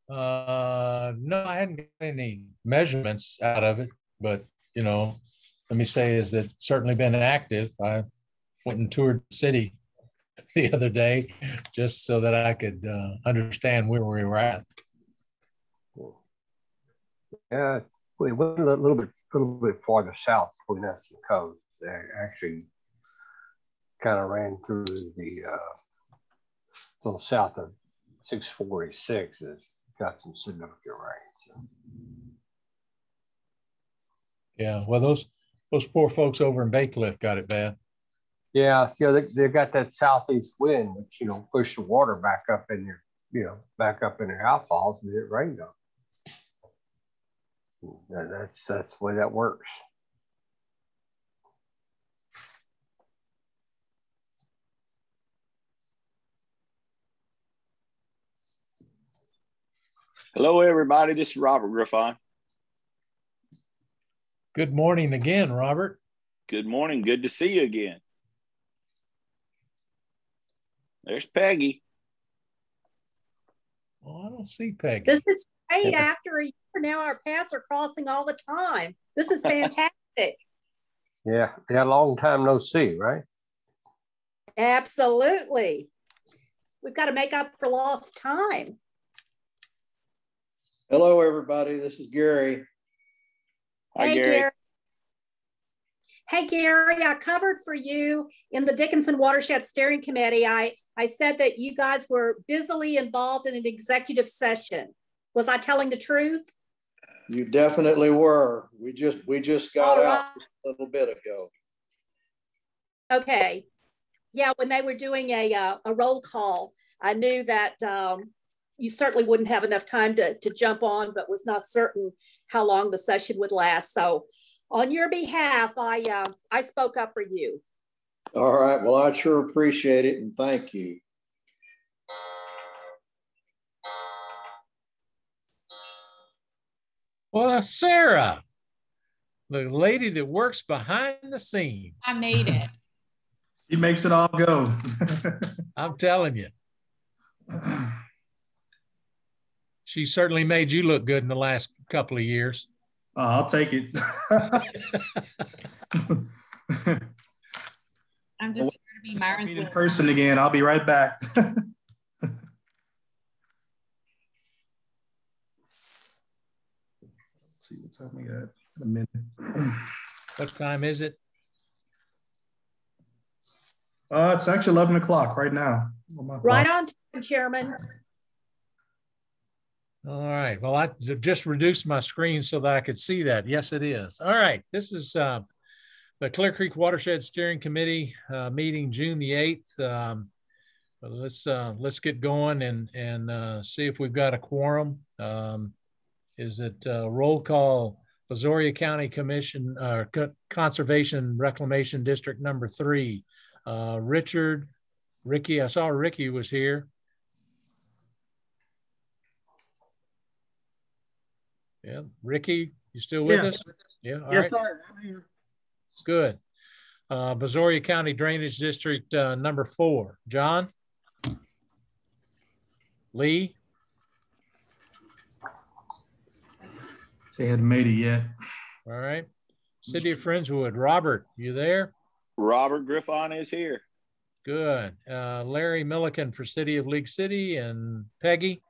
No, I hadn't got any measurements out of it, but let me say is that it's certainly been active. I went and toured the city the other day just so that I could understand where we were at. Yeah, we went a little bit farther south between us and coast. They actually kind of ran through the little south of 646. It's got some significant rain. So. Yeah, well, those poor folks over in Bay Cliff got it bad. Yeah, they got that southeast wind, which pushed the water back up in their outfalls, and it rained on. That's the way that works. Hello, everybody. This is Robert Griffon. Good morning again, Robert. Good morning. Good to see you again. There's Peggy. Well, I don't see Peggy. This is great. After a year now, our paths are crossing all the time. This is fantastic. Yeah, long time no see, right? Absolutely. We've got to make up for lost time. Hello, everybody. This is Gary. Hi, Gary. Hey, Gary, I covered for you in the Dickinson Watershed Steering Committee. I said that you guys were busily involved in an executive session. Was I telling the truth? You definitely were. We just got out a little bit ago. Okay. Yeah, when they were doing a roll call, I knew that you certainly wouldn't have enough time to jump on, but was not certain how long the session would last. So on your behalf, I spoke up for you. All right. Well, I sure appreciate it, and thank you. Well, Sarah, the lady that works behind the scenes. I made it. She makes it all go. I'm telling you. She certainly made you look good in the last couple of years. I'll take it. I'm just here to be Myron's meet in person again. I'll be right back. Let's see what time we got in a minute. What time is it? It's actually 11 o'clock right now. Right on time, Chairman. All right. Well, I just reduced my screen so that I could see that. Yes, it is. All right. This is the Clear Creek Watershed Steering Committee meeting June the 8th. Let's get going and see if we've got a quorum. Is it roll call? Brazoria County Commission Conservation Reclamation District number 3. Ricky, I saw Ricky was here. Yeah, Ricky, you still with us? Yeah, all yes, right. sir. I'm here. Good. Brazoria County Drainage District number 4. John? Lee? They hadn't made it yet. All right. City of Friendswood. Robert, you there? Robert Griffon is here. Good. Larry Milliken for City of League City, and Peggy?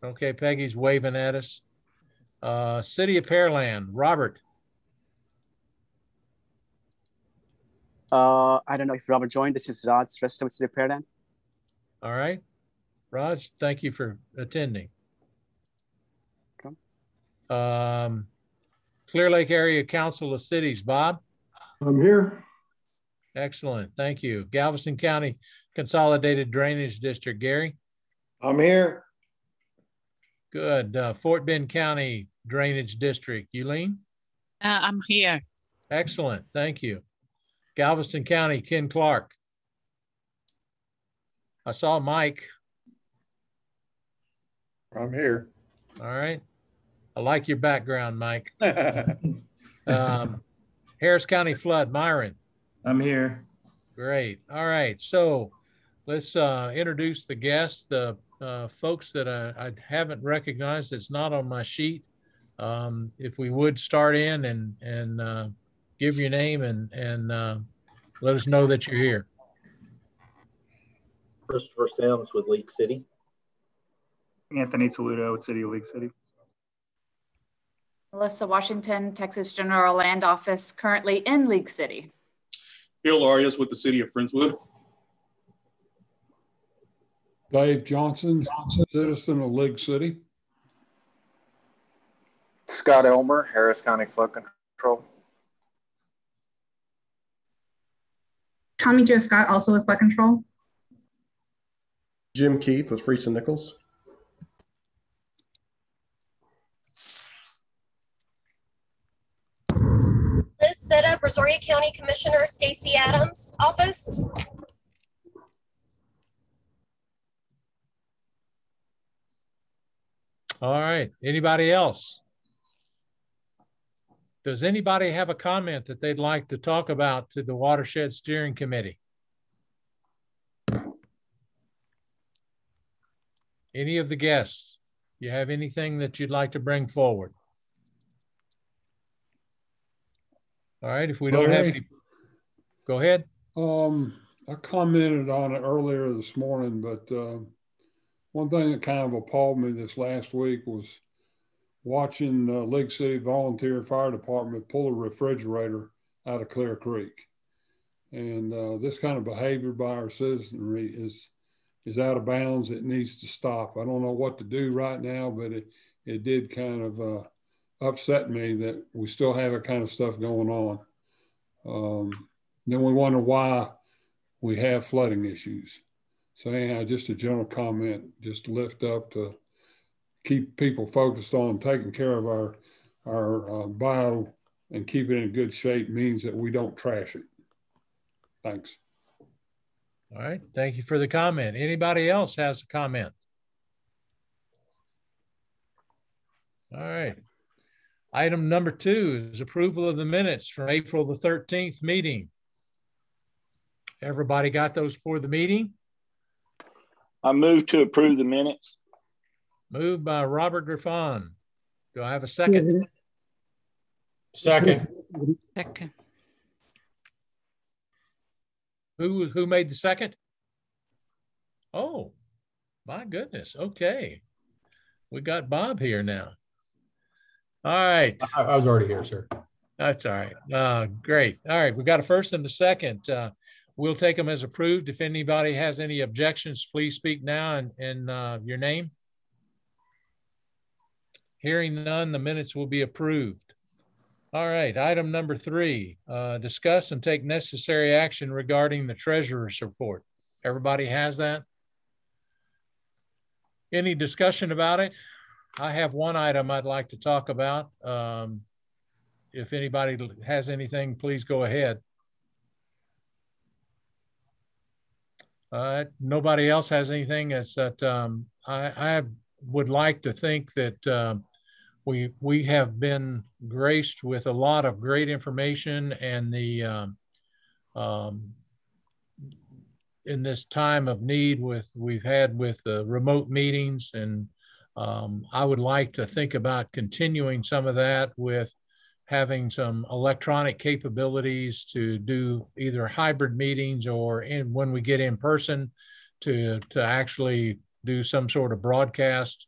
Okay, Peggy's waving at us. City of Pearland, Robert. I don't know if Robert joined. This is Raj, rest of City of Pearland. All right. Raj, thank you for attending. Okay. Clear Lake Area Council of Cities, Bob? I'm here. Excellent, thank you. Galveston County Consolidated Drainage District, Gary? I'm here. Good. Fort Bend County Drainage District, Eileen? I'm here. Excellent, thank you. Galveston County, Ken Clark? I saw Mike. I'm here. All right. I like your background, Mike. Harris County Flood, Myron? I'm here. Great. All right. So let's introduce the guests, the folks that I haven't recognized that's not on my sheet. If we would start in and give your name and let us know that you're here. Christopher Sims with League City. Anthony Saludo with City of League City. Melissa Washington, Texas General Land Office, currently in League City. Bill Arias with the City of Friendswood. Dave Johnson, citizen of League City. Scott Elmer, Harris County Flood Control. Tommy Joe Scott, also with Flood Control. Jim Keith with Freese and Nichols. Liz Setta, Brazoria County Commissioner, Stacey Adams office. All right, anybody else? Does anybody have a comment that they'd like to talk about to the Watershed Steering Committee? Any of the guests, you have anything that you'd like to bring forward? All right, if we don't have any, go ahead. I commented on it earlier this morning, but one thing that kind of appalled me this last week was watching League City Volunteer Fire Department pull a refrigerator out of Clear Creek. And this kind of behavior by our citizenry is out of bounds. It needs to stop. I don't know what to do right now, but it did kind of upset me that we still have that kind of stuff going on. Then we wonder why we have flooding issues. So anyhow, just a general comment, just to lift up to keep people focused on taking care of our bio and keep it in good shape means that we don't trash it. Thanks. All right, thank you for the comment. Anybody else has a comment? All right. Item number 2 is approval of the minutes from April the 13th meeting. Everybody got those for the meeting? I move to approve the minutes. Moved by Robert Griffon. Do I have a second? Second. Second. Who made the second? Oh, my goodness. Okay. We got Bob here now. All right. I was already here, sir. That's all right. Great. All right. We got a first and a second. We'll take them as approved. If anybody has any objections, please speak now and your name. Hearing none, the minutes will be approved. All right, item number 3, discuss and take necessary action regarding the treasurer's report. Everybody has that? Any discussion about it? I have one item I'd like to talk about. If anybody has anything, please go ahead. Nobody else has anything. It's that I would like to think that we have been graced with a lot of great information, and the in this time of need we've had with the remote meetings, and I would like to think about continuing some of that with having some electronic capabilities to do either hybrid meetings or when we get in person to actually do some sort of broadcast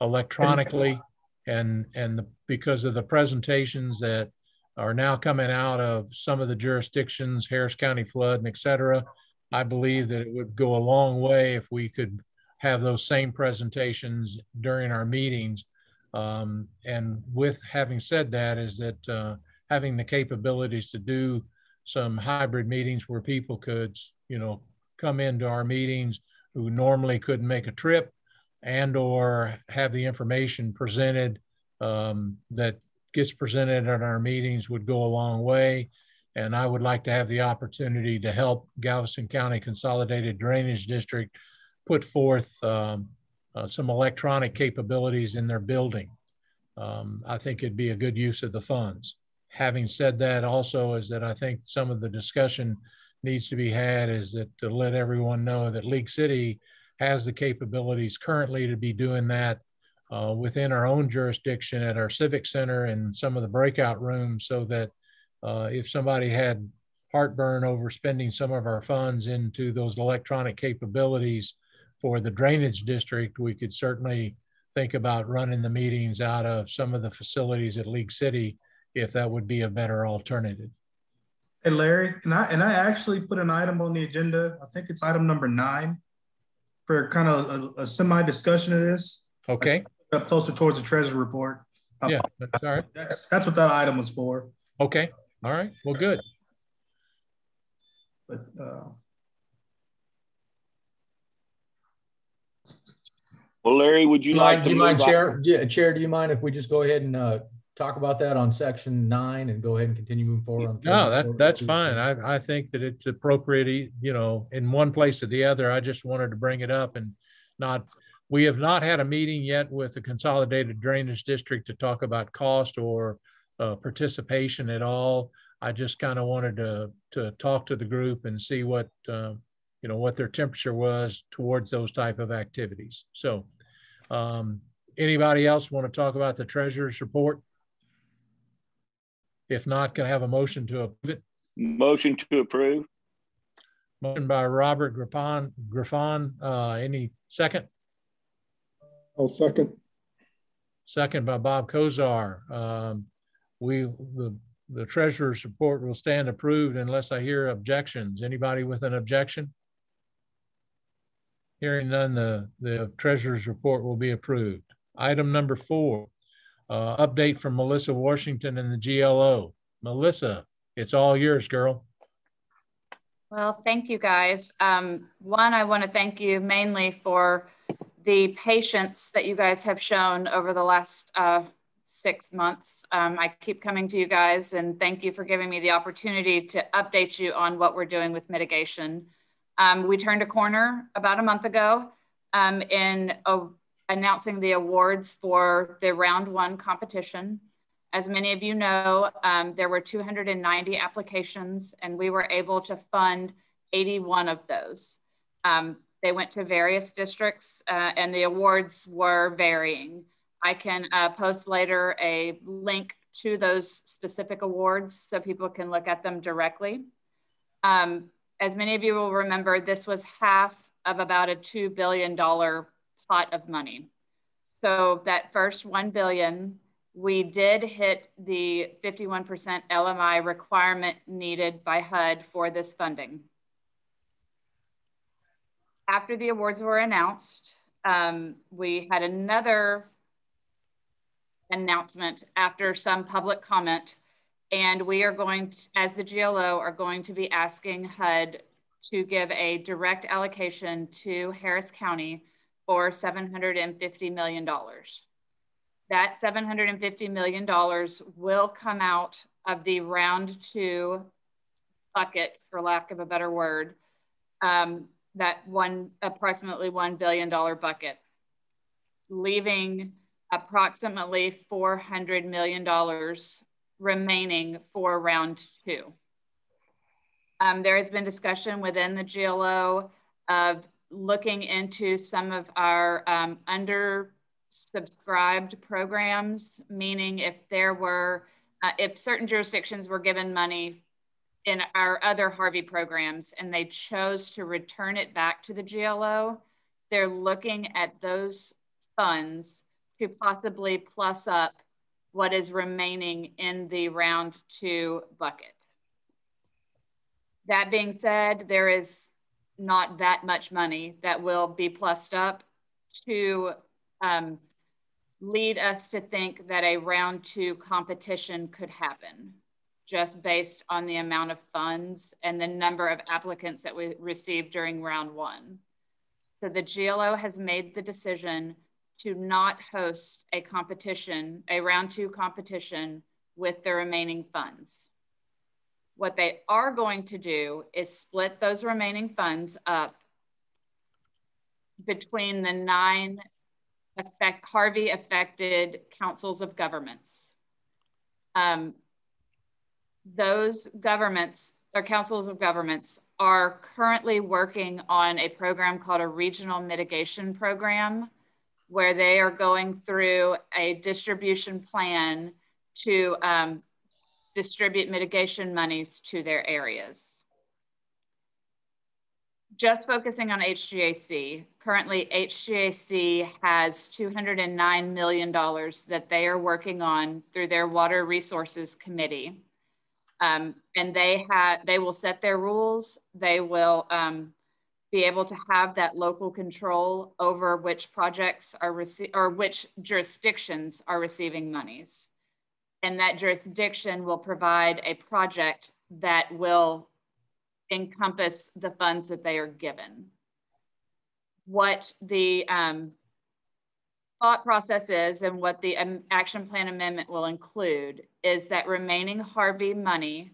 electronically, and because of the presentations that are now coming out of some of the jurisdictions, Harris County Flood and et cetera, I believe that it would go a long way if we could have those same presentations during our meetings. And with having said that, is that having the capabilities to do some hybrid meetings where people could, come into our meetings who normally couldn't make a trip, and or have the information presented that gets presented at our meetings would go a long way. And I would like to have the opportunity to help Galveston County Consolidated Drainage District put forth some electronic capabilities in their building. I think it'd be a good use of the funds. Having said that, also is that I think some of the discussion needs to be had is that to let everyone know that League City has the capabilities currently to be doing that within our own jurisdiction at our Civic Center and some of the breakout rooms, so that if somebody had heartburn over spending some of our funds into those electronic capabilities for the drainage district, we could certainly think about running the meetings out of some of the facilities at League City, if that would be a better alternative. Hey, Larry, and I actually put an item on the agenda. I think it's item number 9 for kind of a semi discussion of this. Okay. Up closer towards the treasury report. Yeah, that's all right. That's what that item was for. Okay. All right. Well, good. But, well, Larry, would you like to? Do you mind, Chair? Chair, do you mind if we just go ahead and talk about that on section 9 and go ahead and continue moving forward on? No, that's fine. I think that it's appropriate, you know, in one place or the other. I just wanted to bring it up and not. We have not had a meeting yet with the Consolidated Drainage District to talk about cost or participation at all. I just kind of wanted to talk to the group and see what, you know, what their temperature was towards those type of activities. So anybody else want to talk about the treasurer's report? If not, can I have a motion to approve it? Motion to approve. Motion by Robert Griffon. Any second? I'll second. Second by Bob Kozar. The treasurer's report will stand approved unless I hear objections. Anybody with an objection? Hearing none, the treasurer's report will be approved. Item number 4, update from Melissa Washington and the GLO. Melissa, it's all yours, girl. Well, thank you guys. One, I want to thank you mainly for the patience that you guys have shown over the last 6 months. I keep coming to you guys, and thank you for giving me the opportunity to update you on what we're doing with mitigation. We turned a corner about a month ago in announcing the awards for the round 1 competition. As many of you know, there were 290 applications, and we were able to fund 81 of those. They went to various districts and the awards were varying. I can post later a link to those specific awards so people can look at them directly. As many of you will remember, this was half of about a $2 billion pot of money. So that first $1 billion, we did hit the 51% LMI requirement needed by HUD for this funding. After the awards were announced, we had another announcement after some public comment, and we are going to, as the GLO, are going to be asking HUD to give a direct allocation to Harris County for $750 million. That $750 million will come out of the round 2 bucket, for lack of a better word, that approximately $1 billion bucket, leaving approximately $400 million remaining for round 2. There has been discussion within the GLO of looking into some of our undersubscribed programs, meaning if there were, if certain jurisdictions were given money in our other Harvey programs and they chose to return it back to the GLO, they're looking at those funds to possibly plus up what is remaining in the round 2 bucket. That being said, there is not that much money that will be plussed up to lead us to think that a round 2 competition could happen, just based on the amount of funds and the number of applicants that we received during round 1. So the GLO has made the decision to not host a competition, a round 2 competition with the remaining funds. What they are going to do is split those remaining funds up between the 9 Harvey affected councils of governments. Those governments or councils of governments are currently working on a program called a regional mitigation program, where they are going through a distribution plan to distribute mitigation monies to their areas. Just focusing on HGAC, currently HGAC has $209 million that they are working on through their Water Resources Committee. And they will set their rules. They will be able to have that local control over which projects are or which jurisdictions are receiving monies. And that jurisdiction will provide a project that will encompass the funds that they are given. What the thought process is and what the action plan amendment will include is that remaining Harvey money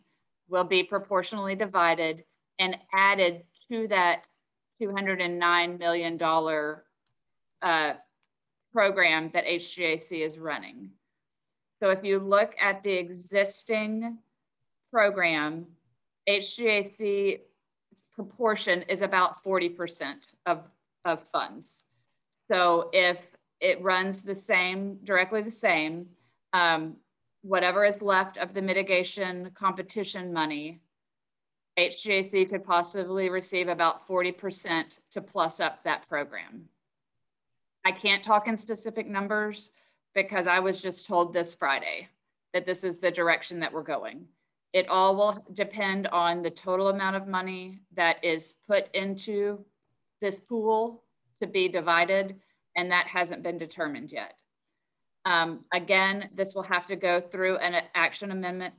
will be proportionally divided and added to that $209 million program that HGAC is running. So if you look at the existing program, HGAC's proportion is about 40% of funds. So if it runs the same, directly the same, whatever is left of the mitigation competition money, HGAC could possibly receive about 40% to plus up that program. I can't talk in specific numbers because I was just told this Friday that this is the direction that we're going. It all will depend on the total amount of money that is put into this pool to be divided, and that hasn't been determined yet. Again, this will have to go through an action amendment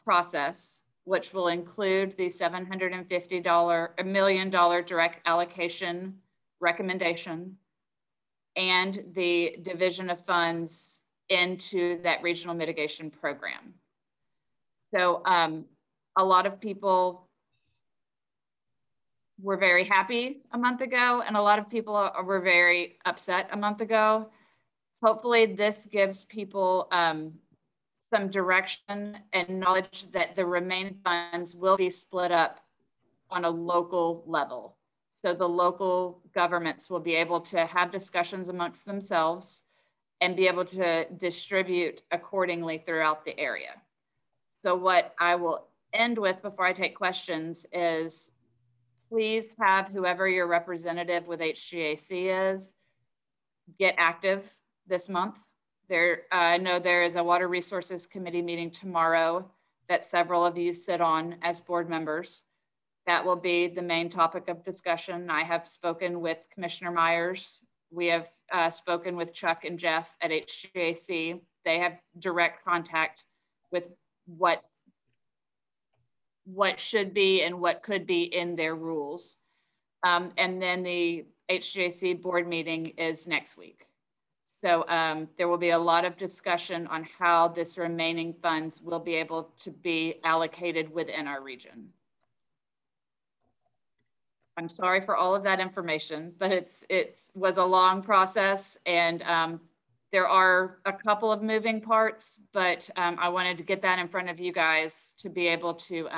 process, which will include the $750 million direct allocation recommendation and the division of funds into that regional mitigation program. So a lot of people were very happy a month ago, and a lot of people were very upset a month ago. Hopefully this gives people some direction and knowledge that the remaining funds will be split up on a local level. So the local governments will be able to have discussions amongst themselves and be able to distribute accordingly throughout the area. So what I will end with before I take questions is please have whoever your representative with HGAC is get active this month. I know there is a Water Resources Committee meeting tomorrow that several of you sit on as board members. That will be the main topic of discussion. I have spoken with Commissioner Myers. We have spoken with Chuck and Jeff at HGAC. They have direct contact with what should be and what could be in their rules. And then the HGAC board meeting is next week. So there will be a lot of discussion on how this remaining funds will be able to be allocated within our region. I'm sorry for all of that information, but it was a long process, and there are a couple of moving parts, but I wanted to get that in front of you guys to be able to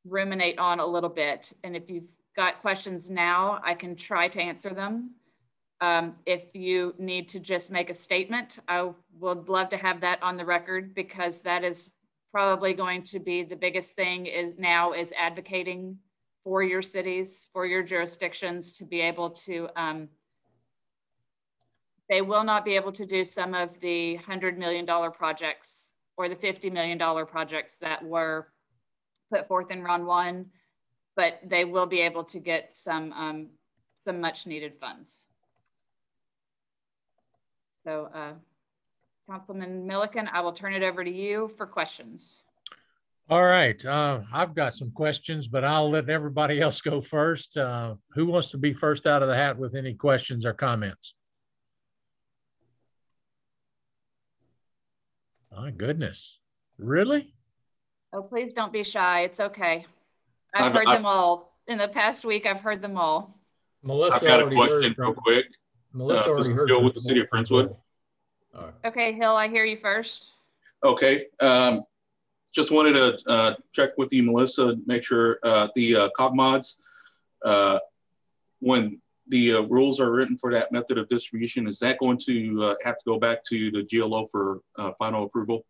ruminate on a little bit. And if you've got questions now, I can try to answer them. If you need to just make a statement, I would love to have that on the record, because that is probably going to be the biggest thing is advocating for your cities, for your jurisdictions to be able to, they will not be able to do some of the $100 million projects or the $50 million projects that were put forth in round one, but they will be able to get some much needed funds. So Councilman Milliken, I will turn it over to you for questions. All right, I've got some questions, but I'll let everybody else go first. Who wants to be first out of the hat with any questions or comments? My goodness, really? Oh, please don't be shy. It's okay. I've heard them all. In the past week, I've heard them all. Melissa, I've got a question real quick. Melissa already heard Bill with the city of Friendswood. Okay, Hill, I hear you first. Okay. just wanted to check with you, Melissa, make sure the cog mods, when the rules are written for that method of distribution, is that going to have to go back to the GLO for final approval?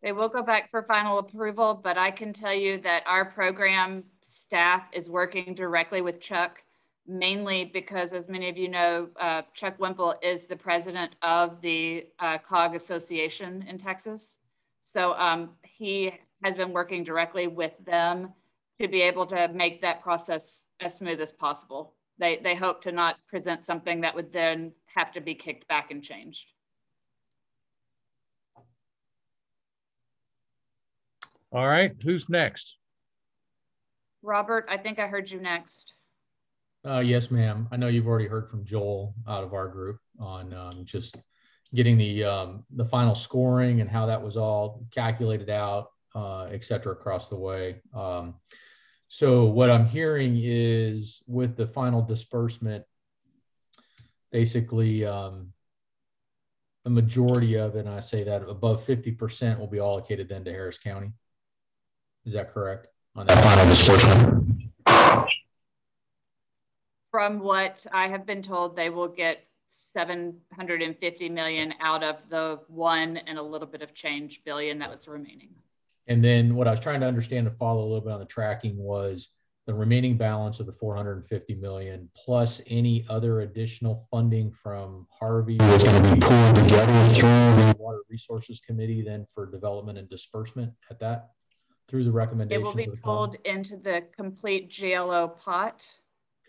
They will go back for final approval, but I can tell you that our program staff is working directly with Chuck, mainly because, as many of you know, Chuck Wemple is the president of the COG Association in Texas. So he has been working directly with them to be able to make that process as smooth as possible. They hope to not present something that would then have to be kicked back and changed. All right, who's next? Robert, I think I heard you next. Yes, ma'am. I know you've already heard from Joel out of our group on just getting the final scoring and how that was all calculated out, et cetera, across the way. So what I'm hearing is with the final disbursement, basically the majority of it, and I say that above 50% will be allocated then to Harris County. Is that correct? On that final disbursement? From what I have been told, they will get $750 million out of the $1 and a little bit of change billion that was remaining. And then what I was trying to understand to follow a little bit on the tracking was the remaining balance of the $450 million plus any other additional funding from Harvey was going to be pulled together through the Water Resources Committee then for development and disbursement at that through the recommendations. It will be pulled into the complete GLO pot.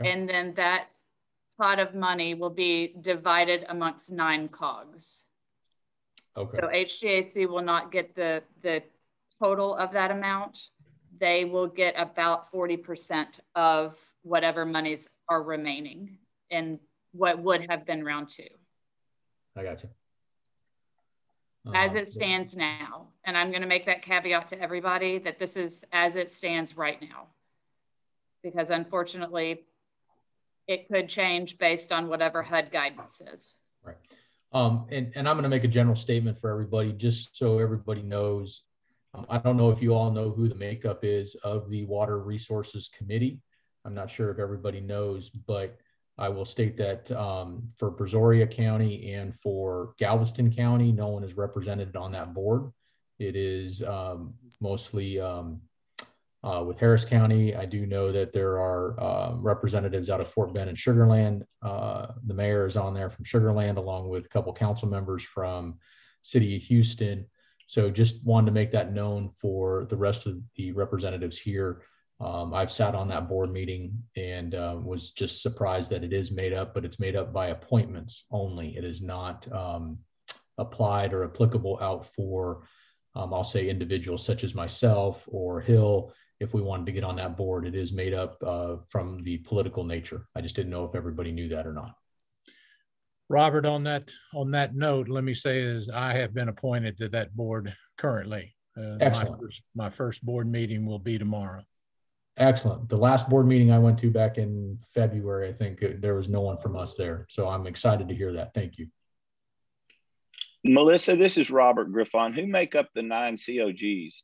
Okay. And then that pot of money will be divided amongst 9 COGs. Okay. So HGAC will not get the total of that amount. They will get about 40% of whatever monies are remaining in what would have been round 2. I got you. As it stands now. And I'm going to make that caveat to everybody that this is as it stands right now. Because unfortunately, it could change based on whatever HUD guidance is. Right. And I'm going to make a general statement for everybody, just so everybody knows. I don't know if you all know who the makeup is of the Water Resources Committee. I'm not sure if everybody knows, but I will state that for Brazoria County and for Galveston County, no one is represented on that board. It is mostly with Harris County. I do know that there are representatives out of Fort Bend and Sugar Land. The mayor is on there from Sugar Land, along with a couple council members from City of Houston. So just wanted to make that known for the rest of the representatives here. I've sat on that board meeting and was just surprised that it is made up, but it's made up by appointments only. It is not applied or applicable out for, I'll say, individuals such as myself or Hill. If we wanted to get on that board, it is made up from the political nature. I just didn't know if everybody knew that or not. Robert, on that note, let me say is I have been appointed to that board currently. Excellent. My first board meeting will be tomorrow. Excellent. The last board meeting I went to back in February, I think there was no one from us there. So I'm excited to hear that. Thank you. Melissa, this is Robert Griffon. Who make up the 9 COGs?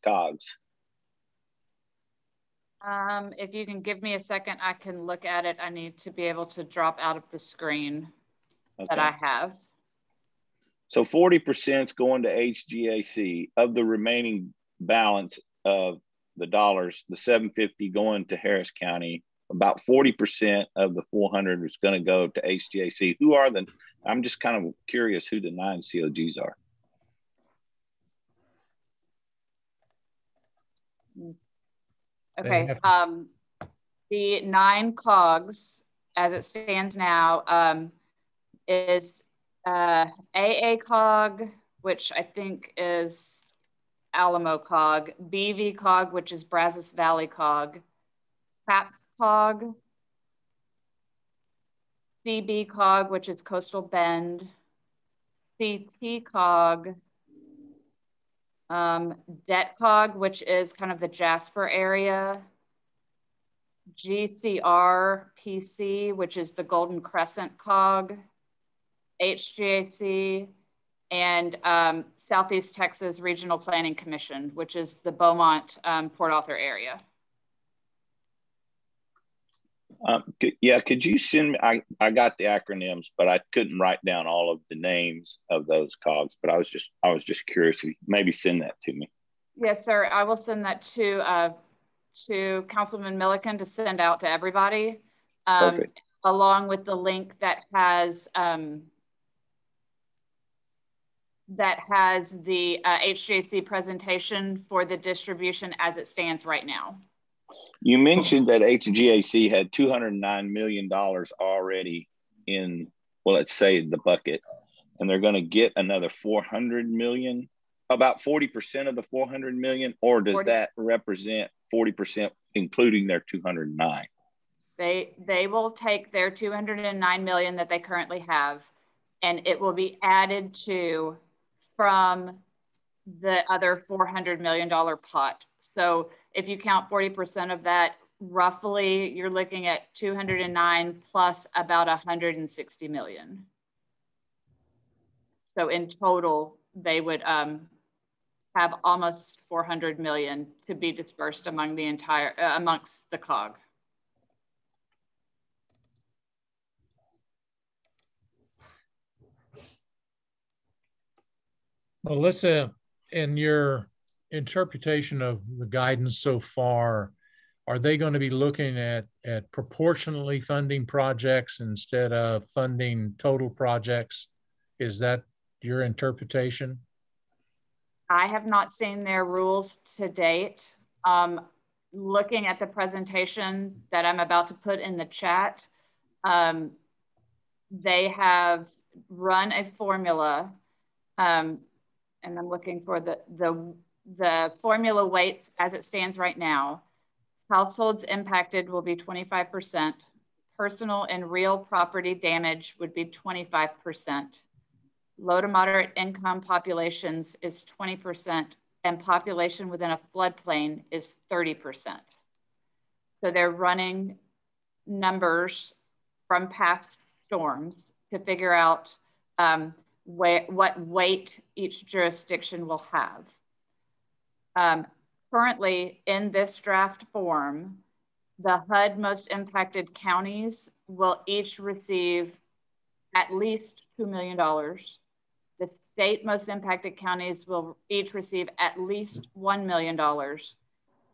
If you can give me a second, I can look at it. I need to be able to drop out of the screen that I have. So 40% is going to HGAC of the remaining balance of the dollars, the 750 going to Harris County. About 40% of the 400 is going to go to HGAC. Who are the? I'm just kind of curious who the 9 COGs are. Okay. The 9 COGs, as it stands now, is AA COG, which I think is Alamo COG, BV COG, which is Brazos Valley COG, PAP COG, CB COG, which is Coastal Bend, CT COG, DET COG, which is kind of the Jasper area, GCR PC, which is the Golden Crescent COG, HGAC, and Southeast Texas Regional Planning Commission, which is the Beaumont, Port Arthur area. Could you send me, I got the acronyms, but I couldn't write down all of the names of those COGs, but I was just curious if you maybe send that to me. Yes, sir. I will send that to Councilman Milliken to send out to everybody, along with the link that has the HJC presentation for the distribution as it stands right now. You mentioned that HGAC had $209 million already in, well, let's say the bucket, and they're going to get another 400 million, about 40% of the 400 million, or does 40. That represent 40% including their 209? They will take their 209 million that they currently have, and it will be added to from the other $400 million pot. So if you count 40% of that, roughly you're looking at 209 plus about 160 million. So in total, they would have almost 400 million to be dispersed among the entire, amongst the COG. Melissa, in your interpretation of the guidance so far, are they going to be looking at proportionally funding projects instead of funding total projects? Is that your interpretation? I have not seen their rules to date. Looking at the presentation that I'm about to put in the chat, they have run a formula, and I'm looking for the formula weights as it stands right now. Households impacted will be 25%. Personal and real property damage would be 25%. Low to moderate income populations is 20%, and population within a floodplain is 30%. So they're running numbers from past storms to figure out what weight each jurisdiction will have. Currently, in this draft form, the HUD most impacted counties will each receive at least $2 million. The state most impacted counties will each receive at least $1 million.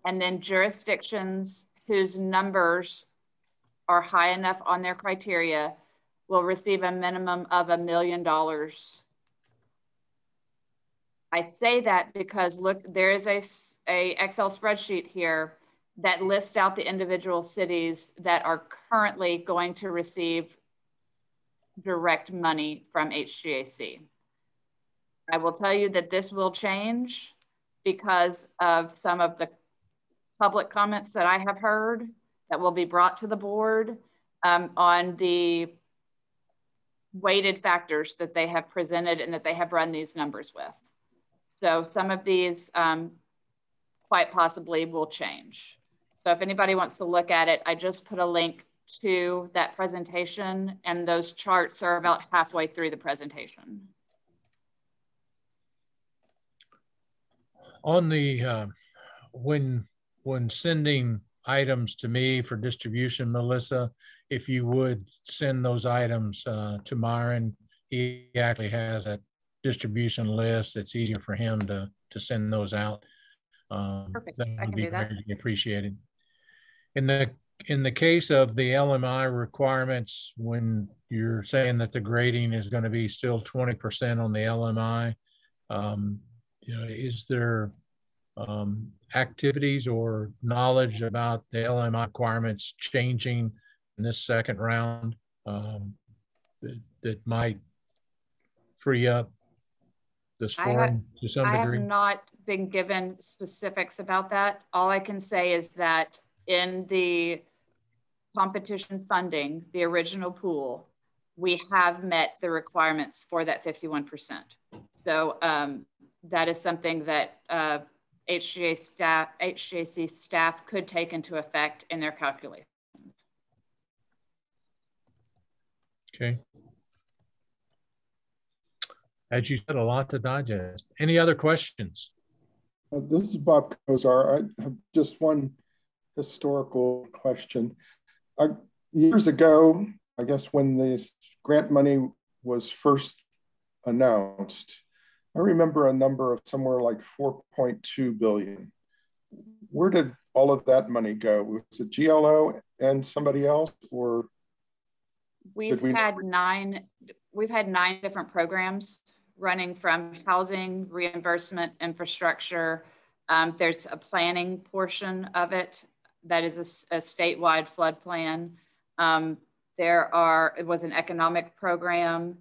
And then jurisdictions whose numbers are high enough on their criteria will receive a minimum of $1 million. I say that because look, there is a Excel spreadsheet here that lists out the individual cities that are currently going to receive direct money from HGAC. I will tell you that this will change because of some of the public comments that I have heard that will be brought to the board on the weighted factors that they have presented and that they have run these numbers with. So some of these quite possibly will change. So if anybody wants to look at it, I just put a link to that presentation, and those charts are about halfway through the presentation. On the, when sending items to me for distribution, Melissa, if you would send those items to Myron, he actually has a distribution list. It's easier for him to send those out. Perfect. That I would can be do that. very appreciated. In the case of the LMI requirements, when you're saying that the grading is going to be still 20% on the LMI, you know, is there activities or knowledge about the LMI requirements changing in this second round that might free up the scoring to some degree? I have not been given specifics about that. All I can say is that in the competition funding, the original pool, we have met the requirements for that 51%. So that is something that HGAC staff could take into effect in their calculations. Okay. As you said, a lot to digest. Any other questions? This is Bob Kozar. I have just one historical question. Years ago, I guess when this grant money was first announced, I remember a number of somewhere like 4.2 billion. Where did all of that money go? Was it GLO and somebody else, or we've had 9 different programs running, from housing, reimbursement, infrastructure. There's a planning portion of it that is a statewide flood plan. It was an economic program.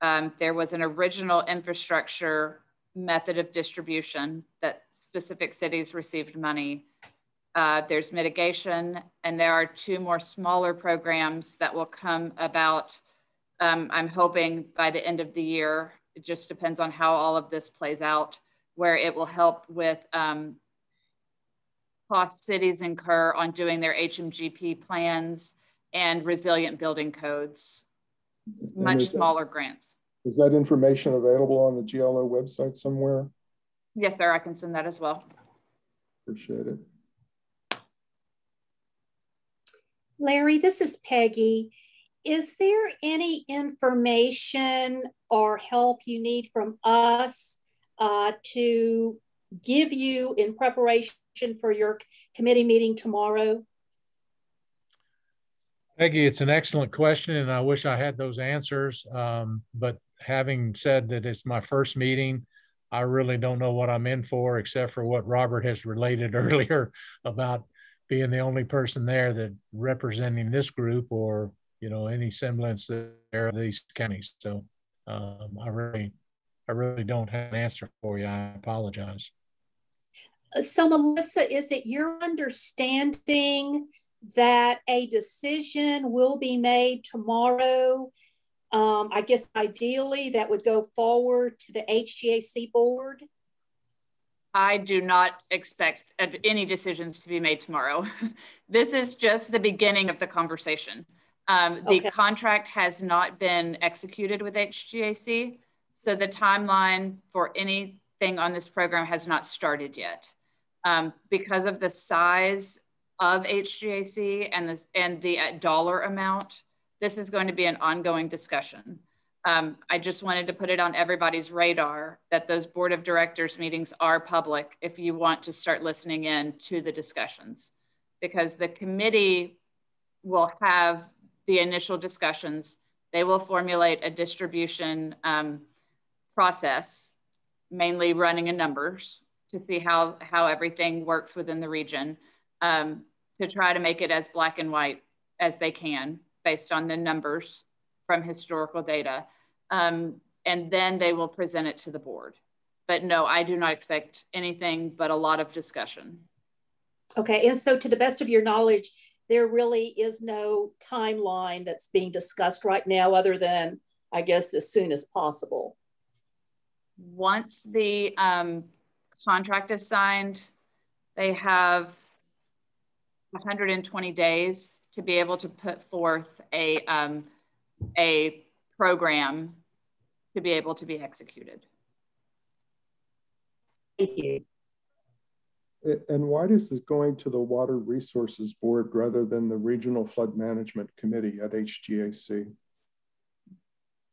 There was an original infrastructure method of distribution that specific cities received money. There's mitigation, and there are 2 more smaller programs that will come about, I'm hoping by the end of the year. It just depends on how all of this plays out, where it will help with costs cities incur on doing their HMGP plans and resilient building codes, much smaller grants. Is that information available on the GLO website somewhere? Yes, sir, I can send that as well. Appreciate it. Larry, this is Peggy. Is there any information or help you need from us to give you in preparation for your committee meeting tomorrow? Peggy, it's an excellent question, and I wish I had those answers. But having said that it's my first meeting, I really don't know what I'm in for, except for what Robert has related earlier about being the only person there that representing this group, or any semblance there of these counties. So I really don't have an answer for you. I apologize. So Melissa, is it your understanding that a decision will be made tomorrow? I guess ideally that would go forward to the HGAC board. I do not expect any decisions to be made tomorrow. This is just the beginning of the conversation. The contract has not been executed with HGAC, so the timeline for anything on this program has not started yet. Because of the size of HGAC and the dollar amount, this is going to be an ongoing discussion. I just wanted to put it on everybody's radar that those board of directors meetings are public if you want to start listening in to the discussions, because the committee will have the initial discussions. They will formulate a distribution process, mainly running in numbers to see how everything works within the region, to try to make it as black and white as they can based on the numbers from historical data. And then they will present it to the board. But no, I do not expect anything but a lot of discussion. Okay, and so to the best of your knowledge, there really is no timeline that's being discussed right now other than, I guess, as soon as possible. Once the contract is signed, they have 120 days to be able to put forth a program to be able to be executed. Thank you. And why is this going to the Water Resources Board rather than the Regional Flood Management Committee at HGAC?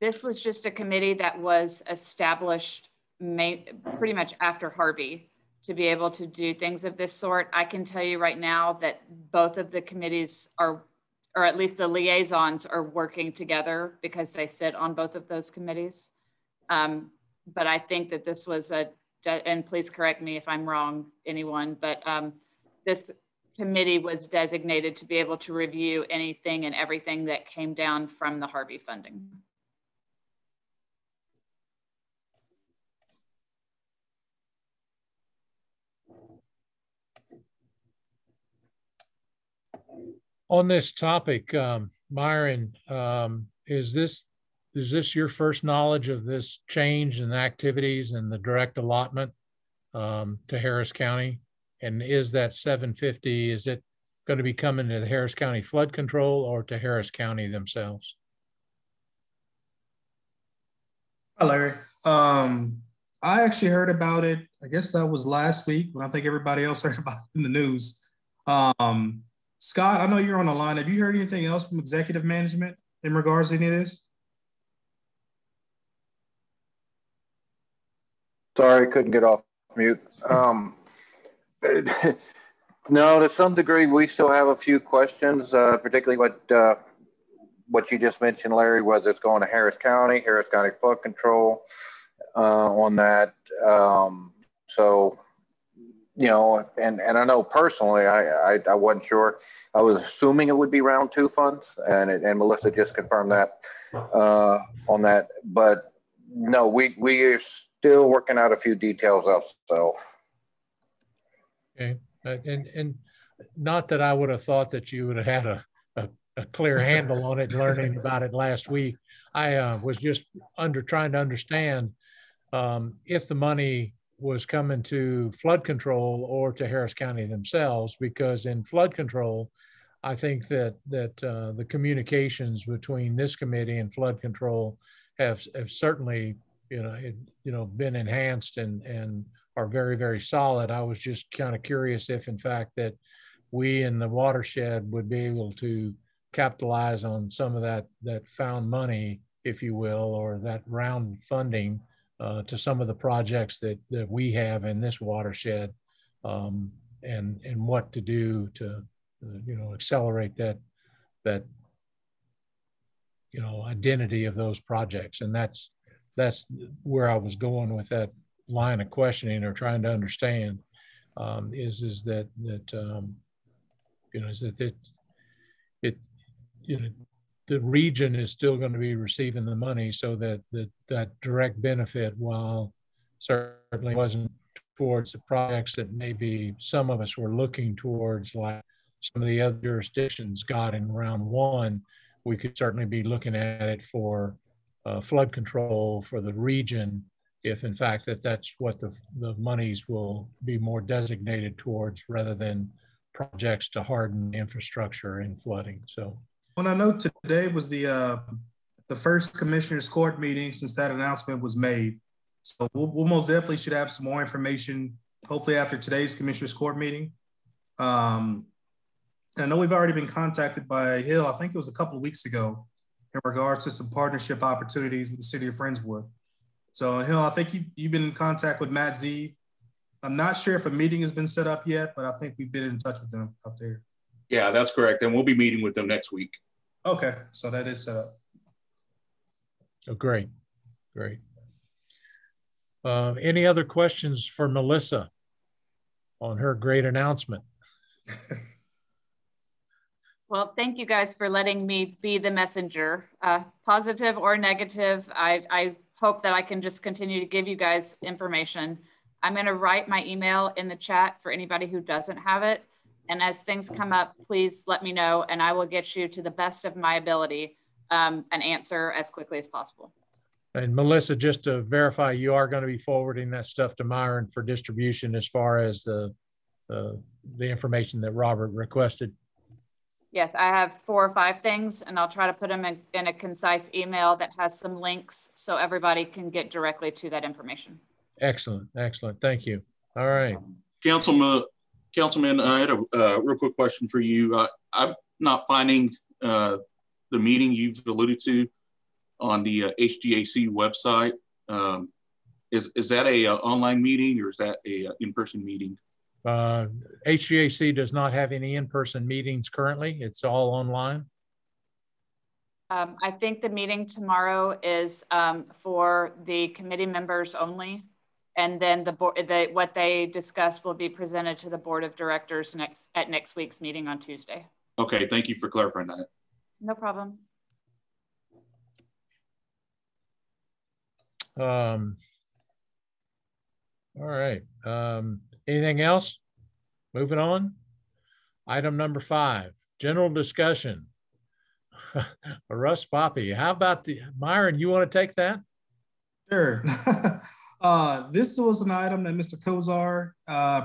This was just a committee that was established pretty much after Harvey to be able to do things of this sort. I can tell you right now that both of the committees are, or at least the liaisons are working together because they sit on both of those committees. But I think that this was and please correct me if I'm wrong, anyone, but this committee was designated to be able to review anything and everything that came down from the Harvey funding. On this topic, Myron, is this your first knowledge of this change in activities and the direct allotment to Harris County? And is that 750, is it going to be coming to the Harris County Flood Control or to Harris County themselves? Hi, Larry. I actually heard about it. I guess that was last week when I think everybody else heard about it in the news. Scott, I know you're on the line. Have you heard anything else from executive management in regards to any of this? Sorry, couldn't get off mute. No, to some degree, we still have a few questions, particularly what you just mentioned, Larry, was it's going to Harris County Flood Control on that. So, you know, and I know personally, I wasn't sure. I was assuming it would be round 2 funds, and Melissa just confirmed that on that. But no, we are still working out a few details ourselves. Okay, and not that I would have thought that you would have had a clear handle on it, learning about it last week. I was just trying to understand if the money was coming to flood control or to Harris County themselves, because in flood control, I think that the communications between this committee and flood control have certainly been enhanced and are very, very solid. I was just kind of curious if in fact that we in the watershed would be able to capitalize on some of that found money, if you will, or that round funding to some of the projects that we have in this watershed, and what to do to accelerate that identity of those projects. And that's where I was going with that line of questioning, or trying to understand, is that the region is still going to be receiving the money, so that that direct benefit, while certainly wasn't towards the projects that maybe some of us were looking towards, like some of the other jurisdictions got in round 1, we could certainly be looking at it for flood control for the region, if in fact that's what the monies will be more designated towards, rather than projects to harden infrastructure in flooding. So, well, I know today was the first commissioners court meeting since that announcement was made. So we'll most definitely should have some more information, hopefully after today's commissioners court meeting. I know we've already been contacted by Hill, I think it was a couple of weeks ago, in regards to some partnership opportunities with the city of Friendswood. So Hill, I think you've been in contact with Matt Zeev. I'm not sure if a meeting has been set up yet, but I think we've been in touch with them up there. Yeah, that's correct. And we'll be meeting with them next week. Okay, so that is set up. Oh, great, great. Any other questions for Melissa on her great announcement? Well, thank you guys for letting me be the messenger, positive or negative. I hope that I can just continue to give you guys information. I'm going to write my email in the chat for anybody who doesn't have it. And as things come up, please let me know, and I will get you, to the best of my ability, an answer as quickly as possible. And Melissa, just to verify, you are going to be forwarding that stuff to Myron for distribution, as far as the information that Robert requested? Yes, I have 4 or 5 things, and I'll try to put them in a concise email that has some links so everybody can get directly to that information. Excellent, excellent. Thank you. All right. Councilman, I had a real quick question for you. I'm not finding the meeting you've alluded to on the HGAC website. Is that a online meeting, or is that a in-person meeting? HGAC does not have any in-person meetings currently. It's all online. I think the meeting tomorrow is for the committee members only. And then what they discuss will be presented to the board of directors at next week's meeting on Tuesday. Okay, thank you for clarifying that. No problem. All right. Anything else? Moving on. Item number 5, general discussion. Russ Poppy, how about Myron, you want to take that? Sure. This was an item that Mr. Kozar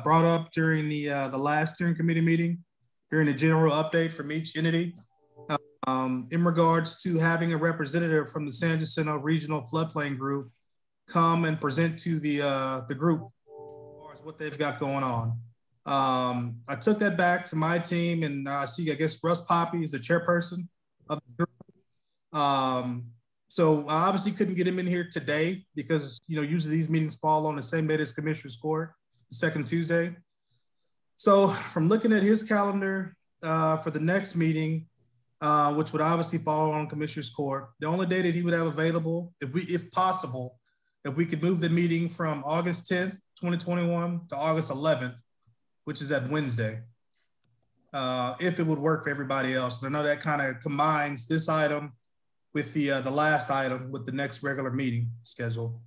brought up during the last steering committee meeting, during the general update from each entity, in regards to having a representative from the San Jacinto Regional Floodplain Group come and present to the group as far as what they've got going on. I took that back to my team, and I guess Russ Poppy is the chairperson of the group. So I obviously couldn't get him in here today because, usually these meetings fall on the same day as Commissioner's Court, the second Tuesday. So from looking at his calendar for the next meeting, which would obviously fall on Commissioner's Court, the only day that he would have available, if possible, if we could move the meeting from August 10th, 2021 to August 11th, which is that Wednesday, if it would work for everybody else. And I know that kind of combines this item with the last item with the next regular meeting schedule.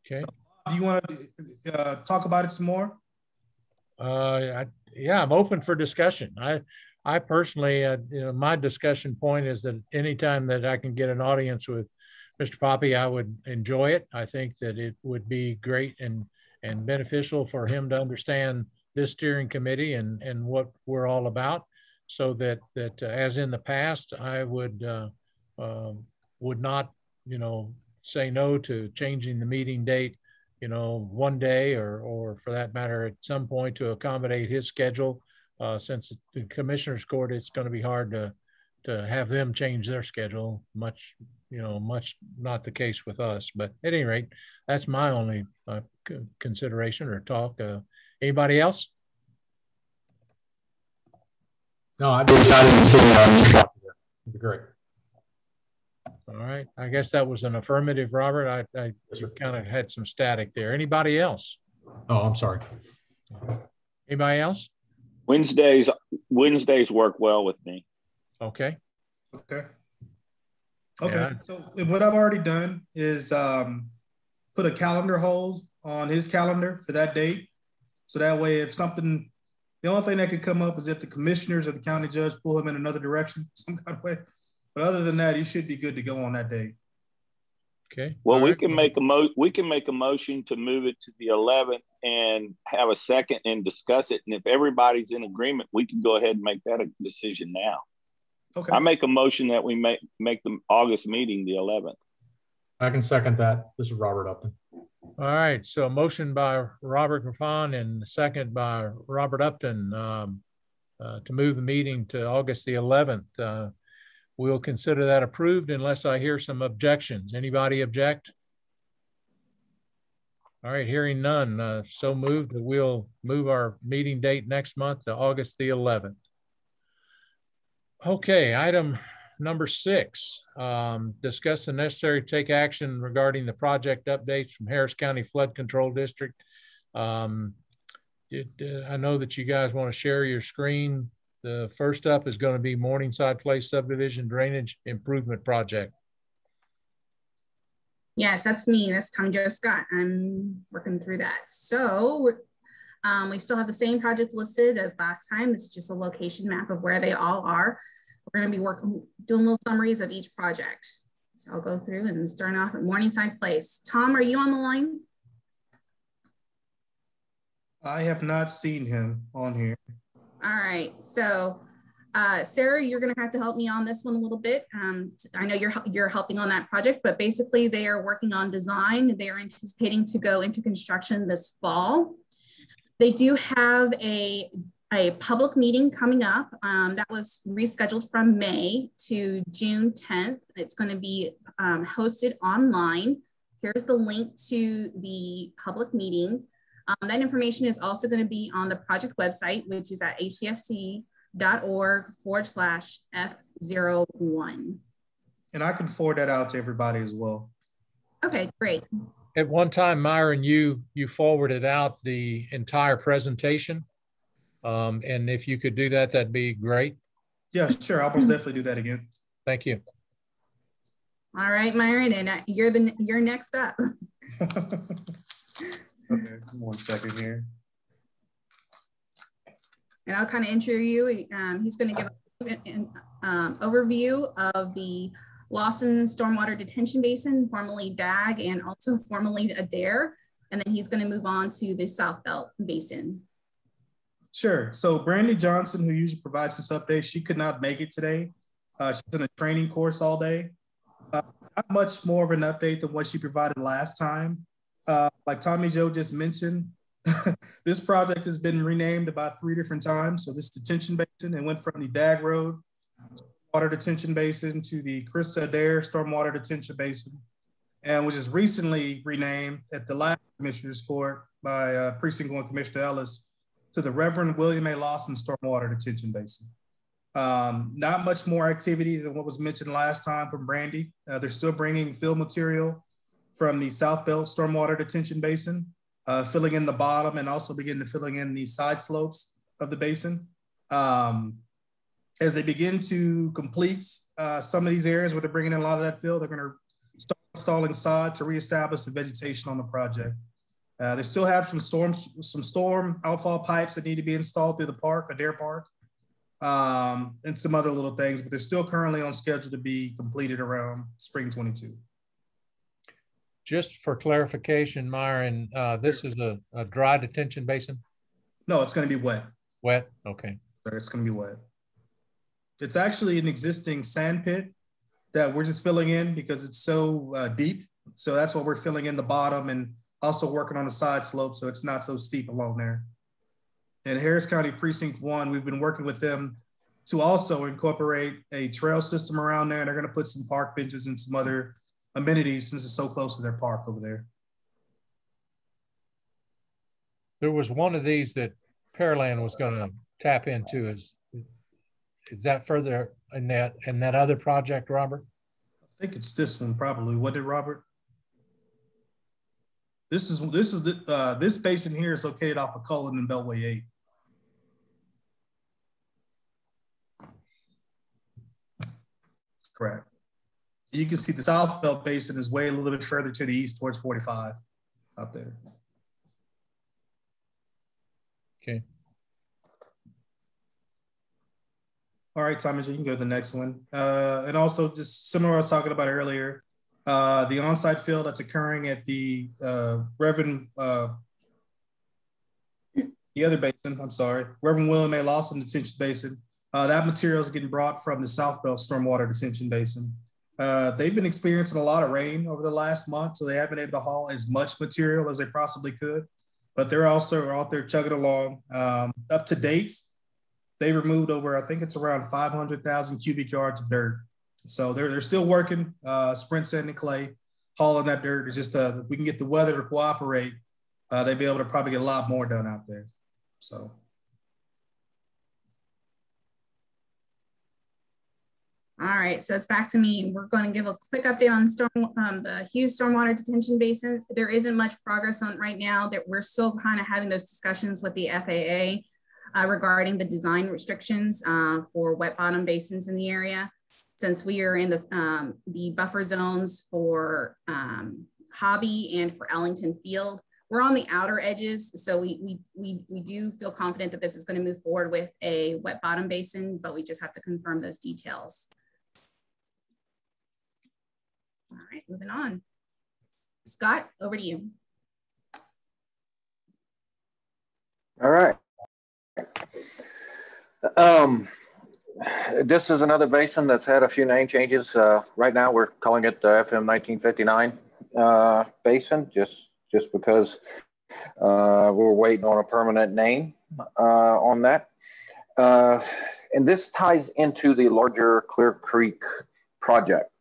Okay. So, do you want to talk about it some more? Yeah, I'm open for discussion. I personally, my discussion point is that anytime that I can get an audience with Mr. Poppy, I would enjoy it. I think that it would be great and beneficial for him to understand this steering committee and what we're all about, so that as in the past, I would not, say no to changing the meeting date, one day or for that matter at some point to accommodate his schedule. Since the Commissioner's Court, it's going to be hard to have them change their schedule. Much not the case with us. But at any rate, that's my only consideration or talk. Anybody else? No, I'd be excited to see it'd be great. All right. I guess that was an affirmative, Robert. I kind of had some static there. Anybody else? Oh, I'm sorry. Anybody else? Wednesdays work well with me. Okay. Okay. Yeah. So what I've already done is put a calendar hold on his calendar for that date. So that way, if something, the only thing that could come up is if the commissioners or the county judge pull him in another direction, some kind of way. But other than that, he should be good to go on that day. Okay. Well, we can make a motion to move it to the 11th and have a second and discuss it. And if everybody's in agreement, we can go ahead and make that a decision now. Okay. I make a motion that we make the August meeting the 11th. I can second that. This is Robert Upton. All right. So a motion by Robert Griffon and a second by Robert Upton to move the meeting to August the 11th. We'll consider that approved unless I hear some objections. Anybody object? All right, hearing none, so moved. We'll move our meeting date next month to August the 11th. Okay, item number 6, discuss the necessary to take action regarding the project updates from Harris County Flood Control District. I know that you guys want to share your screen. The first up is going to be Morningside Place Subdivision Drainage Improvement Project. Yes, that's me. That's Tommy Jo Scott. I'm working through that. So we still have the same project listed as last time. It's just a location map of where they all are. We're going to be doing little summaries of each project. So I'll go through and start off at Morningside Place. Tom, are you on the line? I have not seen him on here. All right, so Sarah, you're gonna have to help me on this one a little bit. I know you're helping on that project, but basically they are working on design. They are anticipating to go into construction this fall. They do have a public meeting coming up that was rescheduled from May to June 10th. It's gonna be hosted online. Here's the link to the public meeting. That information is also going to be on the project website, which is at htfc.org/F01. And I can forward that out to everybody as well. Okay, great. At one time, Myron, you forwarded out the entire presentation. And if you could do that, that'd be great. Yeah, sure. I'll most definitely do that again. Thank you. All right, Myron, and you're next up. Okay, 1 second here. And I'll kind of intro you. He's going to give an overview of the Lawson Stormwater Detention Basin, formerly DAG, and also formerly Adair. And then he's going to move on to the South Belt Basin. Sure. So Brandy Johnson, who usually provides this update, she could not make it today. She's in a training course all day. Not much more of an update than what she provided last time. Like Tommy Joe just mentioned, this project has been renamed about 3 different times. So this detention basin, it went from the Dag Road Water Detention Basin to the Krista Adair Stormwater Detention Basin, and was just recently renamed at the last Commissioner's Court by Precinct 1 Commissioner Ellis to the Reverend William A. Lawson Stormwater Detention Basin. Not much more activity than what was mentioned last time from Brandy. They're still bringing fill material from the South Belt Stormwater Detention Basin, filling in the bottom and also begin to filling in the side slopes of the basin. As they begin to complete some of these areas where they're bringing in a lot of that fill, they're going to start installing sod to reestablish the vegetation on the project. They still have some storm outfall pipes that need to be installed through the park, Adair Park, and some other little things, but they're still currently on schedule to be completed around spring 22. Just for clarification, Myron, this is a dry detention basin? No, it's going to be wet. Wet, okay. It's going to be wet. It's actually an existing sand pit that we're just filling in because it's so deep. So that's what we're filling in the bottom and also working on the side slope so it's not so steep along there. And Harris County Precinct 1, we've been working with them to also incorporate a trail system around there. And they're going to put some park benches and some other amenities since it's so close to their park over there. There was one of these that Pearland was going to tap into. Is that further in that other project, Robert? I think it's this one probably. What did Robert? This basin here is located off of Cullen and Beltway 8. Correct. You can see the South Belt Basin is way a little bit further to the east towards 45 up there. Okay. All right, Thomas, you can go to the next one. And also just similar to what I was talking about earlier, the on-site fill that's occurring at the Reverend William A. Lawson Detention Basin. That material is getting brought from the South Belt Stormwater Detention Basin. They've been experiencing a lot of rain over the last month, so they haven't been able to haul as much material as they possibly could, but they're also out there chugging along. Up to date, they removed over, I think it's around 500,000 cubic yards of dirt. So they're still working, sprint sand and clay, hauling that dirt. It's just, if we can get the weather to cooperate, they'll be able to probably get a lot more done out there, so. All right, so it's back to me. We're going to give a quick update on the Hughes Stormwater Detention Basin. There isn't much progress on right now. That we're still kind of having those discussions with the FAA regarding the design restrictions for wet bottom basins in the area. Since we are in the buffer zones for Hobby and for Ellington Field, we're on the outer edges. So we do feel confident that this is going to move forward with a wet bottom basin, but we just have to confirm those details. All right, moving on. Scott, over to you. All right. This is another basin that's had a few name changes. Right now, we're calling it the FM 1959 basin, just because we're waiting on a permanent name on that. And this ties into the larger Clear Creek project.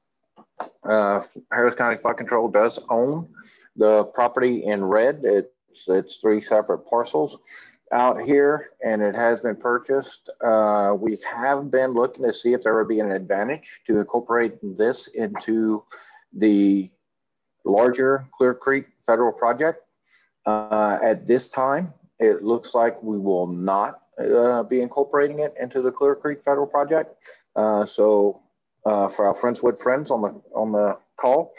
Harris County Flood Control does own the property in red. It's 3 separate parcels out here, and it has been purchased. We have been looking to see if there would be an advantage to incorporate this into the larger Clear Creek federal project. At this time, it looks like we will not be incorporating it into the Clear Creek federal project. For our Friendswood friends on the call,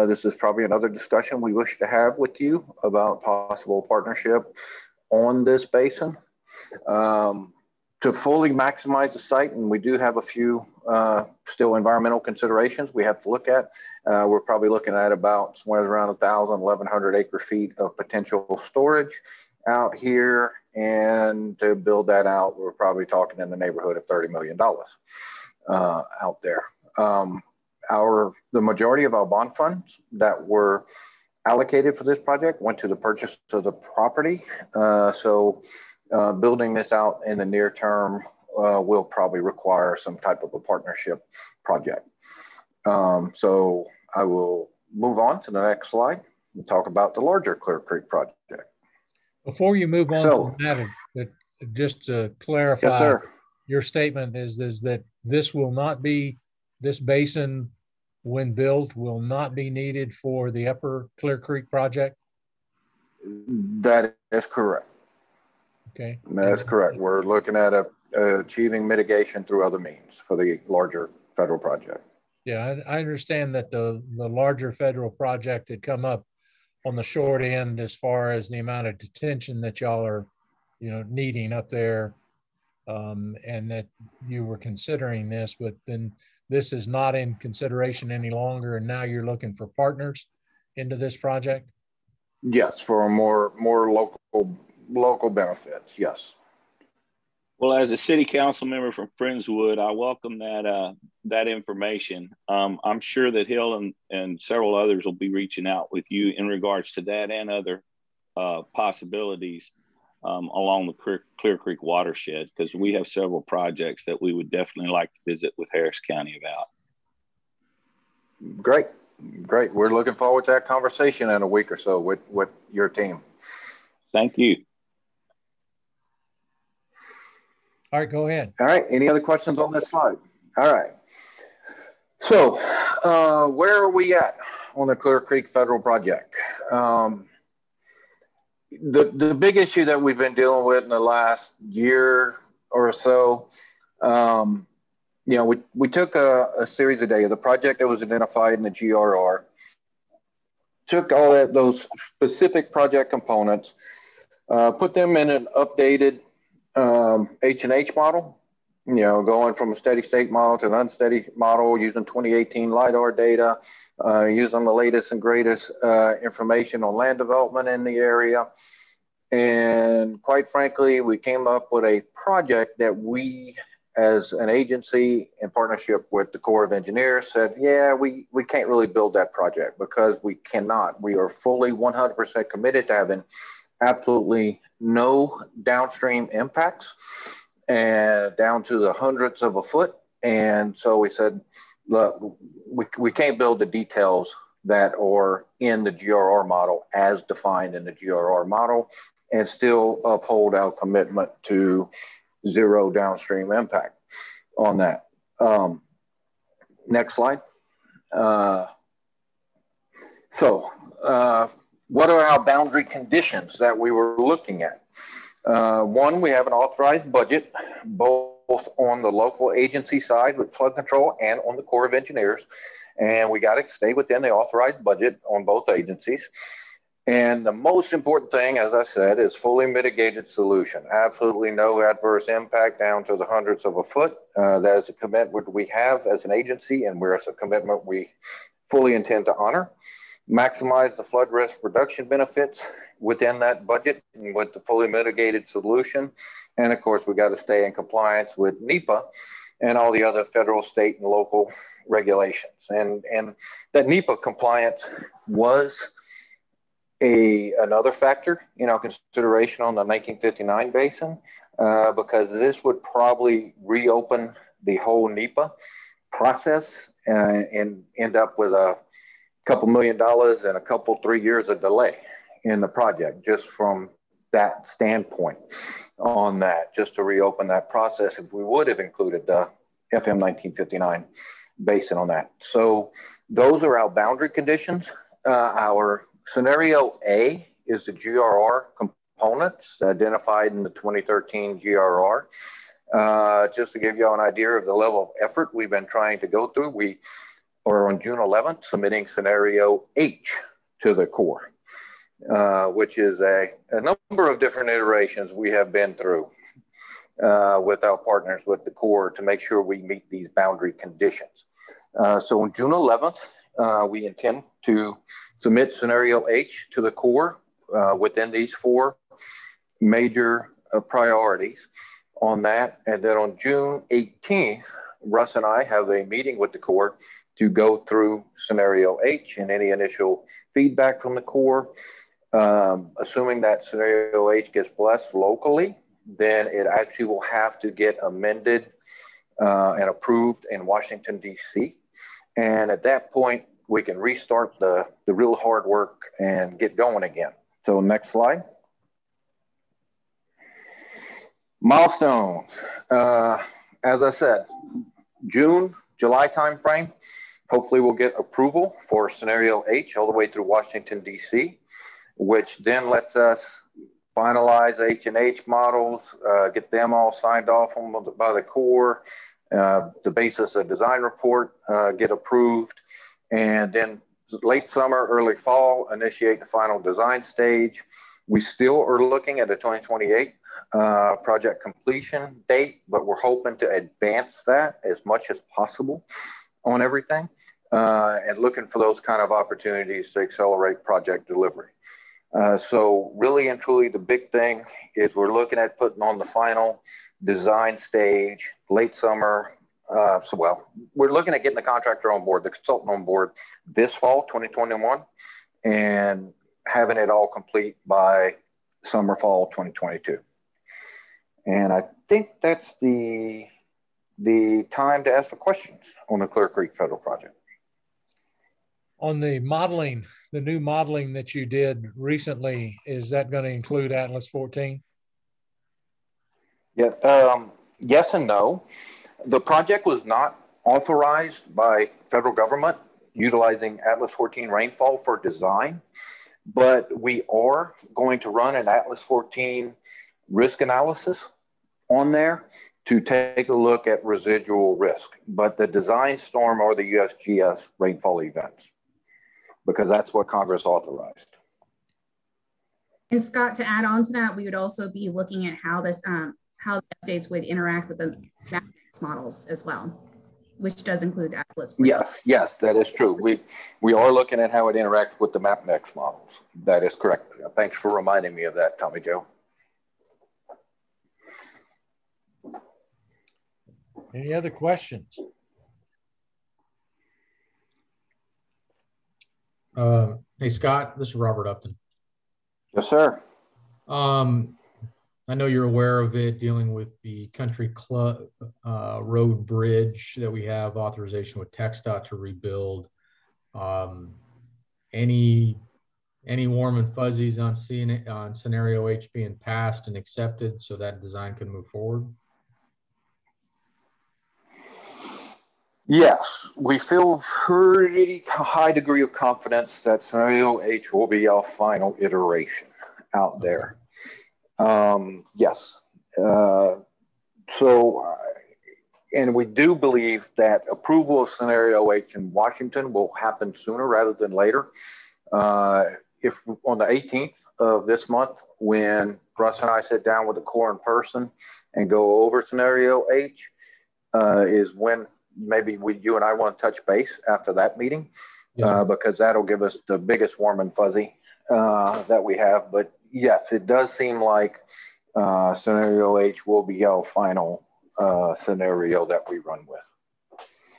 this is probably another discussion we wish to have with you about possible partnership on this basin. To fully maximize the site, and we do have a few still environmental considerations we have to look at. We're probably looking at about somewhere around 1,100 acre feet of potential storage out here, and to build that out, we're probably talking in the neighborhood of $30 million out there. the majority of our bond funds that were allocated for this project went to the purchase of the property. So building this out in the near term will probably require some type of a partnership project. So I will move on to the next slide and talk about the larger Clear Creek project. Before you move on from that, just to clarify, yes, sir. Your statement is that this will not be, this basin when built will not be needed for the upper Clear Creek project? That is correct. Okay. That's correct. We're looking at achieving mitigation through other means for the larger federal project. Yeah, I understand that the larger federal project had come up on the short end as far as the amount of detention that y'all are, needing up there, and that you were considering this, but then this is not in consideration any longer, and now you're looking for partners into this project? Yes, for more local benefits, yes. Well, as a city council member from Friendswood, I welcome that information. I'm sure that Hill and several others will be reaching out with you in regards to that and other possibilities along the Clear Creek watershed, because we have several projects that we would definitely like to visit with Harris County about. Great. We're looking forward to that conversation in a week or so with your team. Thank you. All right, go ahead. All right. Any other questions on this slide? All right. So where are we at on the Clear Creek federal project? The big issue that we've been dealing with in the last year or so, we took a series of data, the project that was identified in the GRR, took all those specific project components, put them in an updated H&H model, going from a steady state model to an unsteady model using 2018 LIDAR data, using the latest and greatest information on land development in the area. And quite frankly, we came up with a project that we, as an agency in partnership with the Corps of Engineers, said, yeah, we can't really build that project because we cannot. We are fully 100% committed to having absolutely no downstream impacts and down to the hundredths of a foot. And so we said, look, we can't build the details that are in the GRR model as defined in the GRR model and still uphold our commitment to zero downstream impact on that. Next slide. What are our boundary conditions that we were looking at? One, we have an authorized budget, both on the local agency side with flood control and on the Corps of Engineers. And we got to stay within the authorized budget on both agencies. And the most important thing, as I said, is fully mitigated solution. Absolutely no adverse impact down to the hundredths of a foot. That is a commitment we have as an agency, and it's a commitment we fully intend to honor. Maximize the flood risk reduction benefits within that budget and with the fully mitigated solution. And of course, we got to stay in compliance with NEPA and all the other federal, state, and local regulations. And that NEPA compliance was another factor in our consideration on the 1959 basin, because this would probably reopen the whole NEPA process and end up with a couple $1 million and a couple 3 years of delay in the project, just from that standpoint on that, just to reopen that process if we would have included the FM 1959 basin on that. So those are our boundary conditions. Our scenario A is the GRR components identified in the 2013 GRR. Just to give you an idea of the level of effort we've been trying to go through, we are on June 11th submitting scenario H to the Corps, which is a number of different iterations we have been through with our partners with the Corps to make sure we meet these boundary conditions. So on June 11th, we intend to submit scenario H to the Corps within these 4 major priorities on that. And then on June 18th, Russ and I have a meeting with the Corps to go through scenario H and any initial feedback from the Corps. Assuming that scenario H gets blessed locally, then it actually will have to get amended and approved in Washington, D.C. And at that point, we can restart the real hard work and get going again. So next slide. Milestones. As I said, June, July timeframe, hopefully we'll get approval for scenario H all the way through Washington, D.C., which then lets us finalize H&H models, get them all signed off by the Corps, the basis of design report get approved, and then late summer, early fall, initiate the final design stage. We still are looking at a 2028 project completion date, but we're hoping to advance that as much as possible on everything, and looking for those kind of opportunities to accelerate project delivery. So really and truly the big thing is we're looking at putting on the final design stage late summer. We're looking at getting the contractor on board, the consultant on board this fall, 2021, and having it all complete by summer, fall 2022. And I think that's the time to ask for questions on the Clear Creek Federal Project. On the modeling, the new modeling that you did recently, is that going to include Atlas 14? Yeah, yes and no. The project was not authorized by federal government utilizing Atlas 14 rainfall for design, but we are going to run an Atlas 14 risk analysis on there to take a look at residual risk, but the design storm or the USGS rainfall events, because that's what Congress authorized. And Scott, to add on to that, we would also be looking at how this, how the updates would interact with the MapNext models as well, which does include Atlas 14. Yes, that is true. We are looking at how it interacts with the MapNext models. That is correct. Thanks for reminding me of that, Tommy Joe. Any other questions? Hey, Scott, this is Robert Upton. Yes, sir. I know you're aware of it, dealing with the Country Club Road Bridge that we have authorization with TxDOT to rebuild. Any warm and fuzzies on seeing it on scenario H being passed and accepted so that design can move forward? Yes, we feel pretty high degree of confidence that scenario H will be our final iteration out there. Yes. And we do believe that approval of scenario H in Washington will happen sooner rather than later. If on the 18th of this month, when Russ and I sit down with the Corps in person and go over scenario H, is when maybe you and I want to touch base after that meeting, because that'll give us the biggest warm and fuzzy that we have. But yes, it does seem like scenario H will be our final scenario that we run with.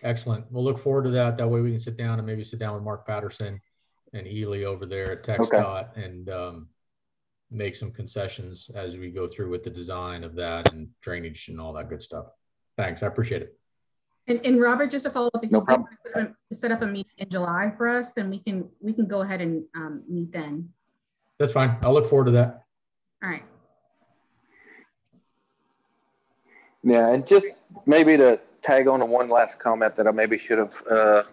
Excellent. We'll look forward to that. That way we can sit down and maybe sit down with Mark Patterson and Ely over there at TxDOT and make some concessions as we go through with the design of that and drainage and all that good stuff. Thanks. I appreciate it. And Robert, just to follow up, if no you want to set up a meeting in July for us, then we can go ahead and meet then. That's fine. I'll look forward to that. All right. Yeah, and just maybe to tag on to one last comment that I maybe should have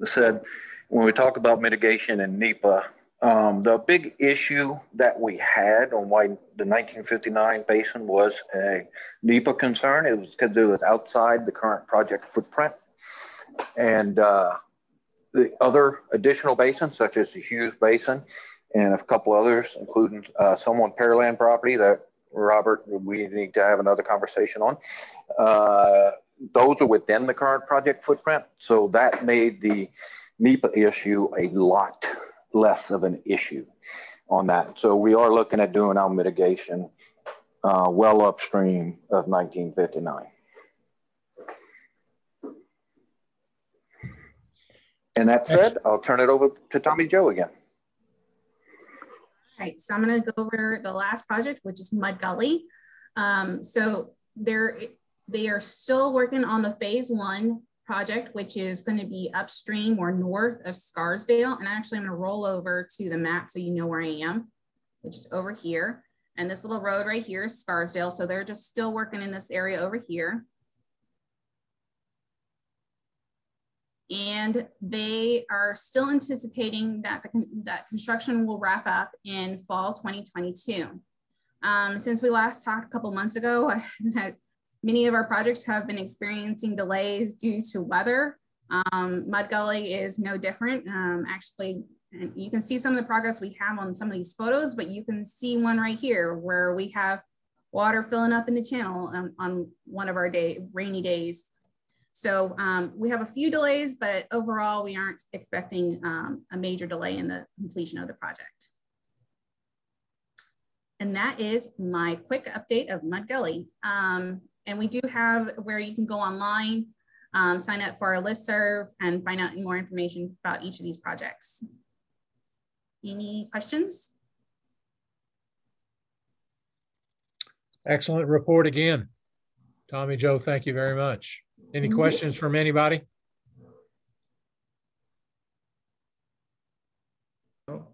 said when we talk about mitigation and NEPA. The big issue that we had on why the 1959 basin was a NEPA concern, it was because it was outside the current project footprint. And the other additional basins, such as the Hughes Basin and a couple others, including some on Pearland property that, Robert, we need to have another conversation on. Those are within the current project footprint. So that made the NEPA issue a lot less of an issue on that. So we are looking at doing our mitigation well upstream of 1959. And that said, I'll turn it over to Tommy Joe again. All right, so I'm going to go over the last project, which is Mud Gully. So they are still working on the phase 1 project, which is going to be upstream or north of Scarsdale. And actually, I'm going to roll over to the map so you know where I am, which is over here. And this little road right here is Scarsdale. So they're just still working in this area over here. And they are still anticipating that that construction will wrap up in fall 2022. Since we last talked a couple months ago, many of our projects have been experiencing delays due to weather. Mud Gully is no different. Actually, and you can see some of the progress we have on some of these photos, but you can see one right here where we have water filling up in the channel on one of our rainy days. So we have a few delays, but overall we aren't expecting a major delay in the completion of the project. And that is my quick update of Mud Gully. And we do have where you can go online, sign up for our listserv and find out more information about each of these projects. Any questions? Excellent report again. Tommy Joe, thank you very much. Any questions from anybody?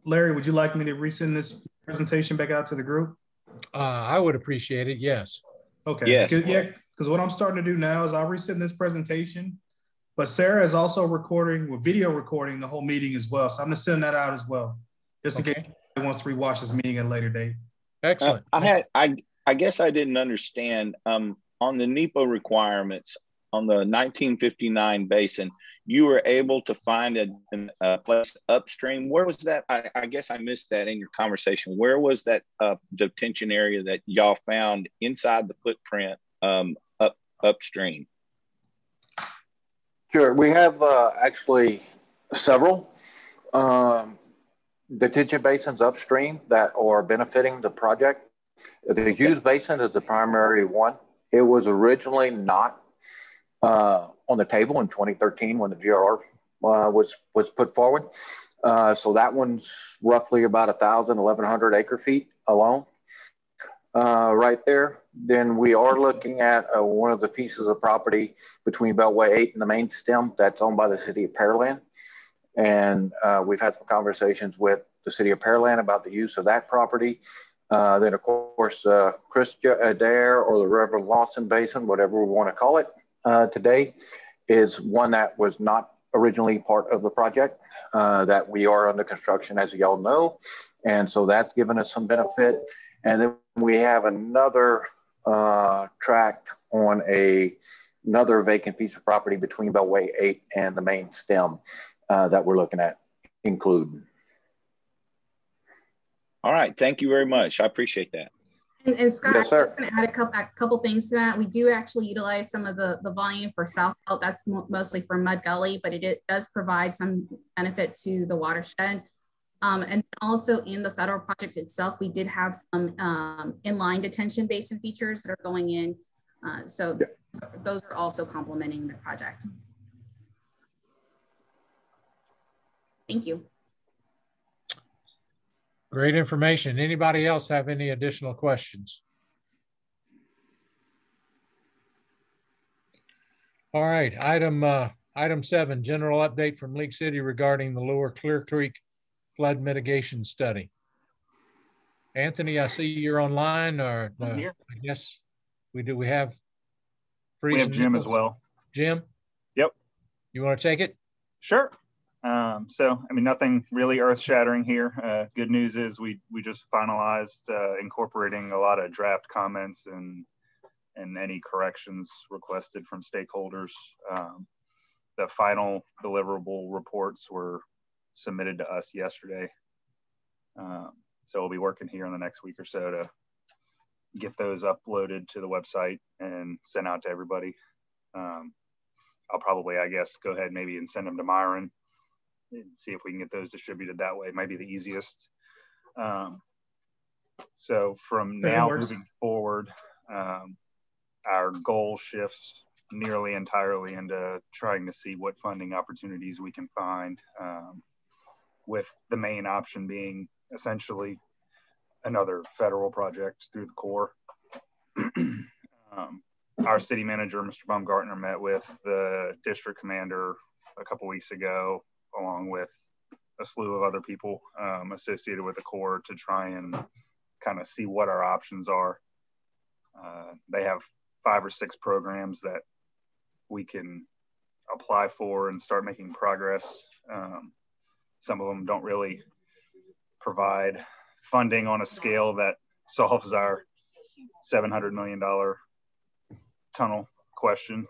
Larry, would you like me to resend this presentation back out to the group? I would appreciate it, yes. Okay, yes. Because what I'm starting to do now is I'll resend this presentation, but Sarah is also video recording the whole meeting as well. So I'm gonna send that out as well, just in case anyone wants to rewatch this meeting at a later date. Excellent. I guess I didn't understand on the NEPA requirements on the 1959 basin, you were able to find a place upstream. Where was that? I guess I missed that in your conversation. Where was that detention area that y'all found inside the footprint upstream? Sure, we have actually several detention basins upstream that are benefiting the project. The Hughes Basin is the primary one. It was originally not on the table in 2013 when the GRR was put forward. So that one's roughly about 1,100 acre feet alone right there. Then we are looking at one of the pieces of property between Beltway 8 and the main stem that's owned by the city of Pearland. And we've had some conversations with the city of Pearland about the use of that property. Then of course, Chris Adair or the Reverend Lawson Basin, whatever we want to call it today, is one that was not originally part of the project that we are under construction, as y'all know. And so that's given us some benefit. And then we have another tract on another vacant piece of property between Beltway 8 and the main stem that we're looking at including. All right, thank you very much. I appreciate that. And Scott, yes, I'm just going to add a couple things to that. We do actually utilize some of the volume for South Belt. That's mostly for Mud Gully, but it does provide some benefit to the watershed. And also in the federal project itself, we did have some inline detention basin features that are going in. So those are also complementing the project. Thank you. Great information. Anybody else have any additional questions? All right, item 7, general update from League City regarding the Lower Clear Creek flood mitigation study. Anthony, I see you're online, or I'm here. I guess we have Jim as well. Jim? Yep. You want to take it? Sure. So, I mean, nothing really earth-shattering here. Good news is we just finalized incorporating a lot of draft comments and any corrections requested from stakeholders. The final deliverable reports were submitted to us yesterday. So we'll be working here in the next week or so to get those uploaded to the website and sent out to everybody. I'll probably, I guess, go ahead maybe and send them to Myron and see if we can get those distributed that way. It might be the easiest. So from now moving forward, our goal shifts nearly entirely into trying to see what funding opportunities we can find, with the main option being essentially another federal project through the Corps. Our city manager, Mr. Baumgartner, met with the district commander a couple weeks ago, along with a slew of other people associated with the Corps, to try and kind of see what our options are. They have 5 or 6 programs that we can apply for and start making progress. Some of them don't really provide funding on a scale that solves our $700 million tunnel question.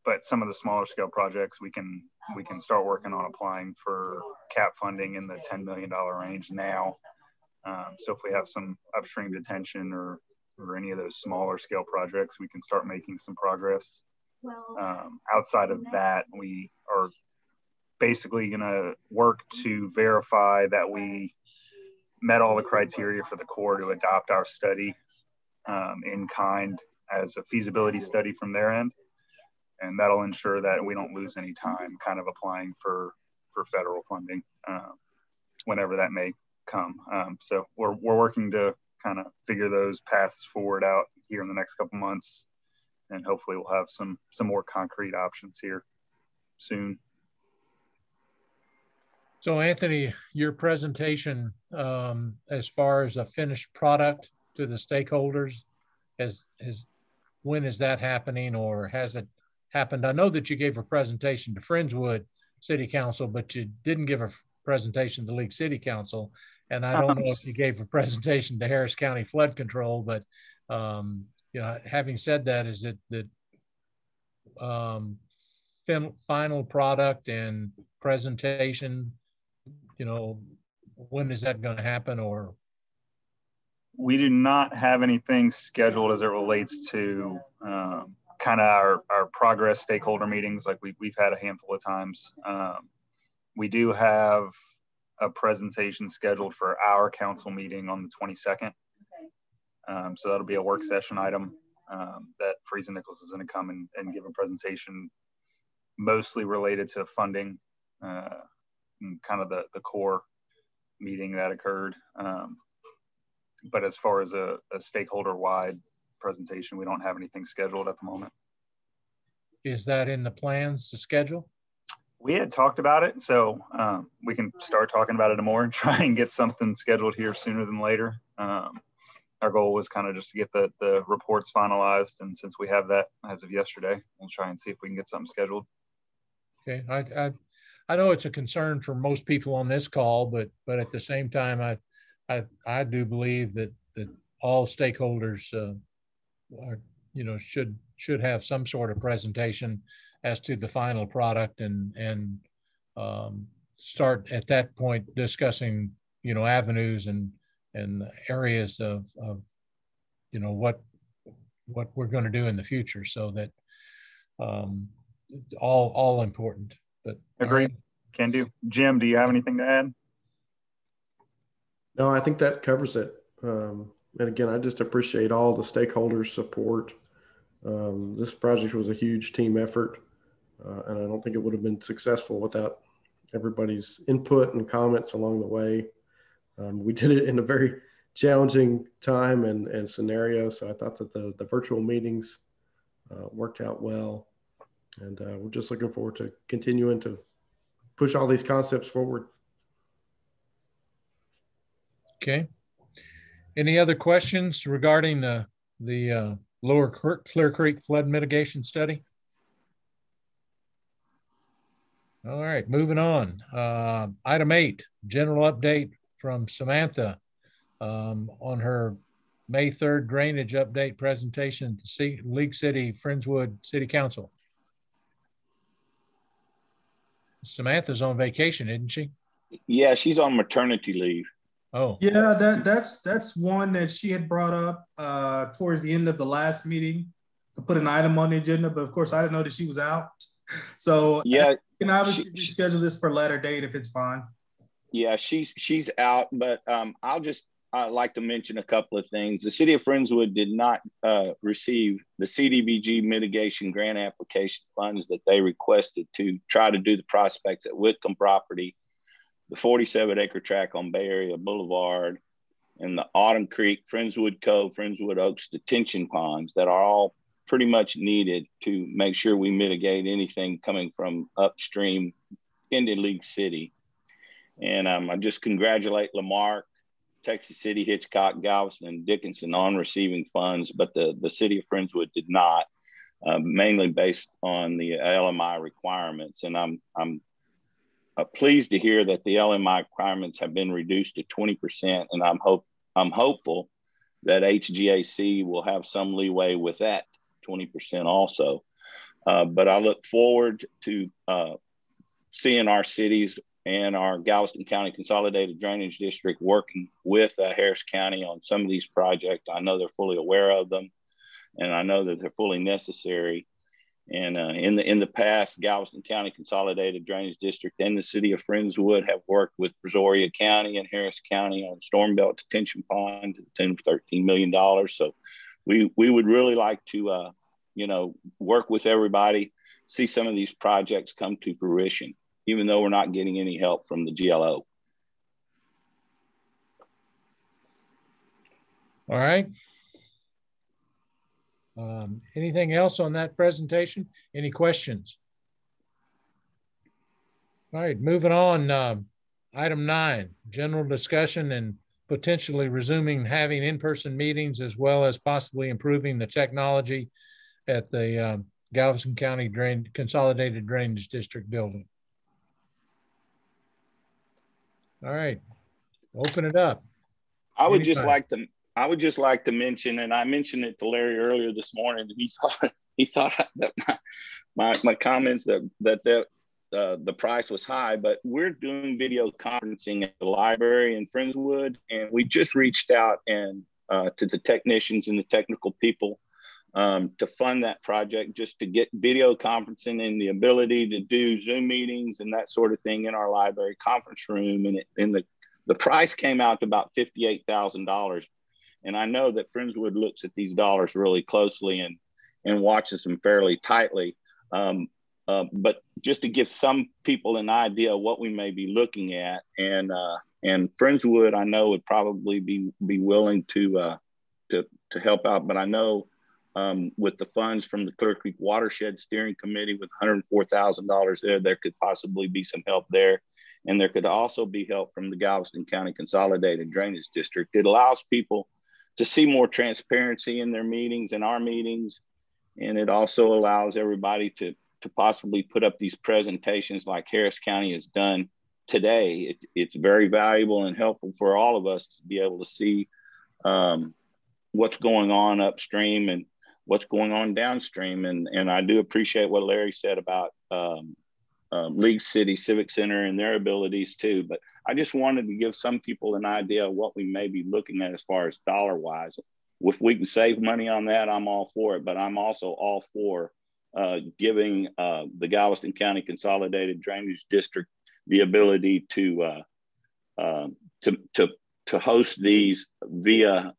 But some of the smaller scale projects we can start working on applying for cap funding in the $10 million range now. So if we have some upstream detention or any of those smaller scale projects, we can start making some progress. Outside of that, we are basically going to work to verify that we met all the criteria for the Corps to adopt our study in kind as a feasibility study from their end. And that'll ensure that we don't lose any time kind of applying for federal funding whenever that may come. So we're working to kind of figure those paths forward out here in the next couple months, and hopefully we'll have some more concrete options here soon. So Anthony, your presentation as far as a finished product to the stakeholders, when is that happening, or has it happened? I know that you gave a presentation to Friendswood City Council, but you didn't give a presentation to League City Council. And I don't know if you gave a presentation to Harris County Flood Control, but you know, having said that, is it the final product and presentation, you know, when is that going to happen? Or we do not have anything scheduled as it relates to kind of our progress stakeholder meetings like we've had a handful of times. We do have a presentation scheduled for our council meeting on the 22nd. So that'll be a work session item that Freese and Nichols is going to come and give a presentation mostly related to funding, and kind of the core meeting that occurred. But as far as a stakeholder-wide presentation, we don't have anything scheduled at the moment. Is that in the plans to schedule? We had talked about it, so we can start talking about it more and try and get something scheduled here sooner than later. Our goal was kind of just to get the reports finalized, and since we have that as of yesterday, we'll try and see if we can get something scheduled. Okay, I know it's a concern for most people on this call, but at the same time, I do believe that all stakeholders are, you know, should have some sort of presentation as to the final product, and start at that point discussing, you know, avenues and areas of you know, what we're going to do in the future, so that all important. But agreed. Can do. Jim, do you have anything to add? No, I think that covers it. And again, I just appreciate all the stakeholders' support. This project was a huge team effort, and I don't think it would have been successful without everybody's input and comments along the way. We did it in a very challenging time and scenario, so I thought that the virtual meetings worked out well. And we're just looking forward to continuing to push all these concepts forward. Okay. Any other questions regarding the Lower Clear Creek flood mitigation study? All right, moving on. Item 8, general update from Samantha on her May 3rd drainage update presentation at the League City Friendswood City Council. Samantha's on vacation, isn't she? Yeah, she's on maternity leave. Oh. Yeah, that's one that she had brought up towards the end of the last meeting to put an item on the agenda, but of course I didn't know that she was out. So yeah, you can obviously reschedule this for a later date if it's fine. Yeah, she's out, but I'll just I'd like to mention a couple of things. The city of Friendswood did not receive the CDBG mitigation grant application funds that they requested to try to do the prospects at Whitcomb property, the 47-acre tract on Bay Area Boulevard, and the Autumn Creek, Friendswood Cove, Friendswood Oaks detention ponds that are all pretty much needed to make sure we mitigate anything coming from upstream into League City. And I just congratulate Lamarck, Texas City, Hitchcock, Galveston, and Dickinson on receiving funds, but the city of Friendswood did not, mainly based on the LMI requirements. And I'm pleased to hear that the LMI requirements have been reduced to 20%, and I'm hopeful that HGAC will have some leeway with that 20% also. But I look forward to seeing our cities and our Galveston County Consolidated Drainage District working with Harris County on some of these projects. I know they're fully aware of them, and I know that they're fully necessary. And in the past, Galveston County Consolidated Drainage District and the city of Friendswood have worked with Brazoria County and Harris County on Storm Belt Detention Pond to the tune of $13 million. So we would really like to, work with everybody, see some of these projects come to fruition, even though we're not getting any help from the GLO. All right. Anything else on that presentation? Any questions? All right, moving on. Item 9, general discussion and potentially resuming having in-person meetings, as well as possibly improving the technology at the Galveston County Consolidated Drainage District building. All right, open it up. I would just like to mention, and I mentioned it to Larry earlier this morning. He thought that my comments that the price was high, but we're doing video conferencing at the library in Friendswood, and we just reached out and to the technicians and the technical people to fund that project, just to get video conferencing and the ability to do Zoom meetings and that sort of thing in our library conference room. And the price came out to about $58,000. And I know that Friendswood looks at these dollars really closely and watches them fairly tightly. But just to give some people an idea of what we may be looking at, and Friendswood, I know, would probably be willing to help out. But I know with the funds from the Clear Creek Watershed Steering Committee with $104,000 there could possibly be some help there. And there could also be help from the Galveston County Consolidated Drainage District. It allows people to see more transparency in their meetings and our meetings. And it also allows everybody to possibly put up these presentations like Harris County has done today. It's very valuable and helpful for all of us to be able to see what's going on upstream and what's going on downstream. And I do appreciate what Larry said about League City Civic Center and their abilities too. But I just wanted to give some people an idea of what we may be looking at as far as dollar wise. If we can save money on that, I'm all for it. But I'm also all for giving the Galveston County Consolidated Drainage District the ability to host these via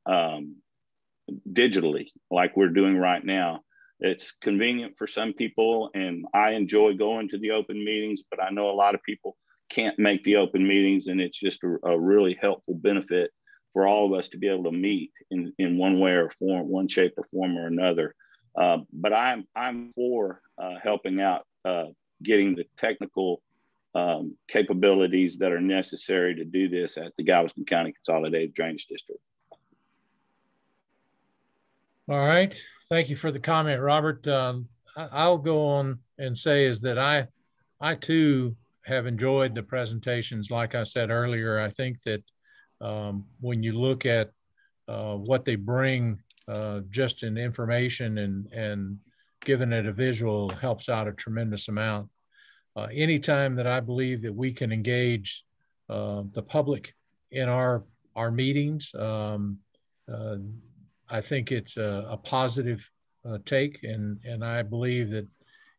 digitally, like we're doing right now. It's convenient for some people, and I enjoy going to the open meetings, but I know a lot of people can't make the open meetings, and it's just a really helpful benefit for all of us to be able to meet in one way or form, one shape or form or another. But I'm for helping out getting the technical capabilities that are necessary to do this at the Galveston County Consolidated Drainage District. All right. Thank you for the comment, Robert. I'll go on and say is that I too have enjoyed the presentations. Like I said earlier, I think that when you look at what they bring just in information and giving it a visual helps out a tremendous amount. Anytime that I believe that we can engage the public in our meetings, I think it's a positive take, and I believe that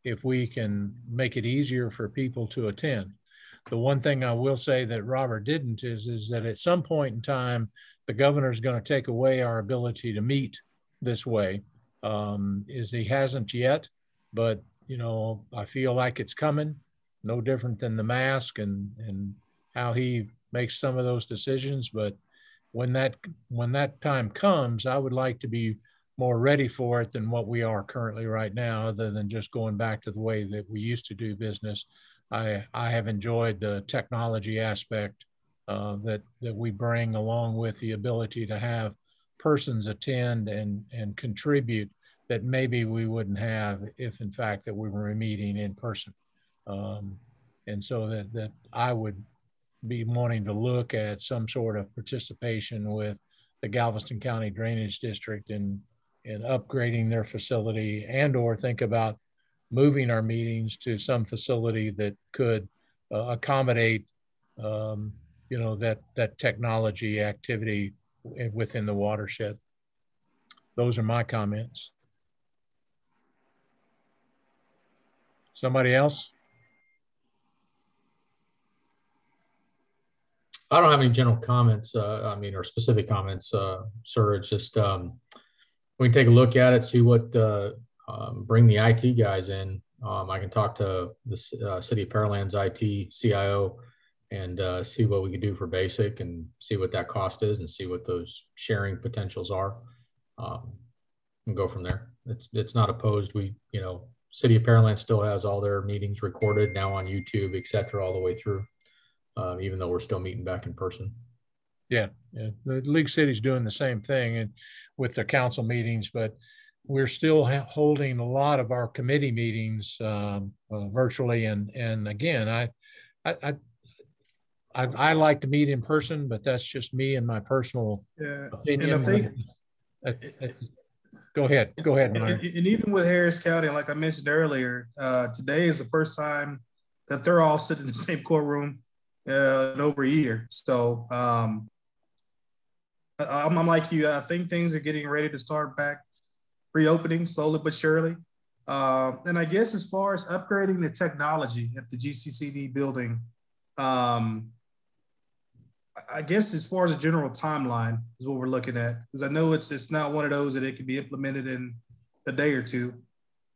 if we can make it easier for people to attend. The one thing I will say that Robert didn't is that at some point in time, the governor is going to take away our ability to meet this way. Is he hasn't yet, but you know, I feel like it's coming. No different than the mask and how he makes some of those decisions. But when that time comes, I would like to be more ready for it than what we are currently right now, other than just going back to the way that we used to do business. I have enjoyed the technology aspect that we bring, along with the ability to have persons attend and contribute that maybe we wouldn't have if in fact that we were meeting in person. And so that I would be wanting to look at some sort of participation with the Galveston County Drainage District in upgrading their facility, and or think about moving our meetings to some facility that could accommodate you know, that technology activity within the watershed. Those are my comments. Somebody else? I don't have any general comments, I mean, or specific comments, sir. It's just, we can take a look at it, see what, bring the IT guys in. I can talk to the City of Pearland's IT CIO and see what we can do for basic and see what that cost is and see what those sharing potentials are, and go from there. It's not opposed. We, you know, City of Pearland still has all their meetings recorded now on YouTube, et cetera, all the way through. Even though we're still meeting back in person. Yeah, yeah. The League City's doing the same thing and with their council meetings, but we're still holding a lot of our committee meetings virtually. And again, I like to meet in person, but that's just me and my personal opinion. And I think, go ahead, Myron. And even with Harris County, like I mentioned earlier, today is the first time that they're all sitting in the same courtroom in over a year. So I'm like you. I think things are getting ready to start back reopening slowly but surely. And I guess as far as upgrading the technology at the GCCD building, I guess as far as a general timeline is what we're looking at, because I know it's not one of those that it can be implemented in a day or two.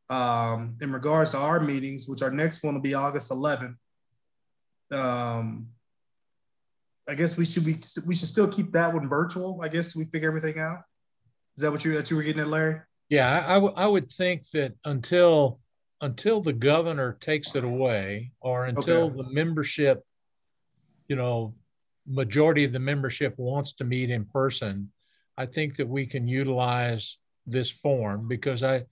In regards to our meetings, which our next one will be August 11th. I guess we should still keep that one virtual, I guess, till we figure everything out. Is that what you were getting at, Larry? Yeah, I would think that until the governor takes it away, or until the membership, you know, majority of the membership wants to meet in person, I think that we can utilize this form, because I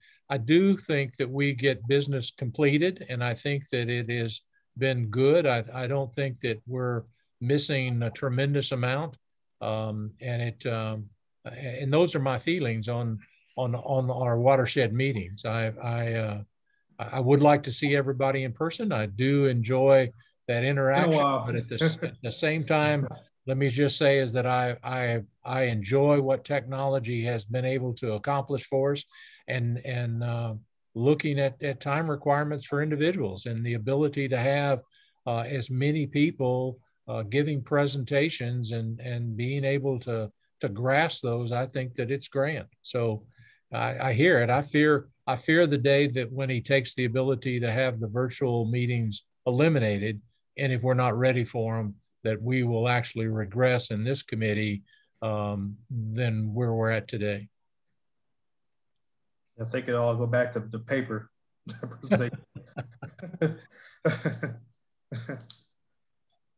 do think that we get business completed, and I think that it has been good. I don't think that we're missing a tremendous amount, and those are my feelings on our watershed meetings. I would like to see everybody in person. I do enjoy that interaction, but at the same time, let me just say is that I enjoy what technology has been able to accomplish for us, and looking at time requirements for individuals and the ability to have as many people giving presentations and being able to grasp those. I think that it's grand. So I hear it. I fear the day that when he takes the ability to have the virtual meetings eliminated, and if we're not ready for them, that we will actually regress in this committee than where we're at today. I think it'll all go back to the paper presentation.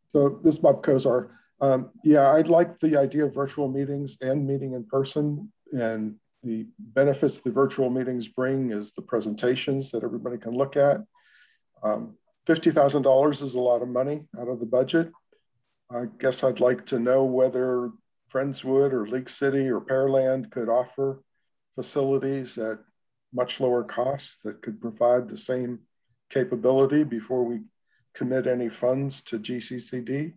So this is Bob Kozar. Yeah, I'd like the idea of virtual meetings and meeting in person, and the benefits the virtual meetings bring is the presentations that everybody can look at. $50,000 is a lot of money out of the budget. I guess I'd like to know whether Friendswood or League City or Pearland could offer facilities at much lower costs that could provide the same capability before we commit any funds to GCCD.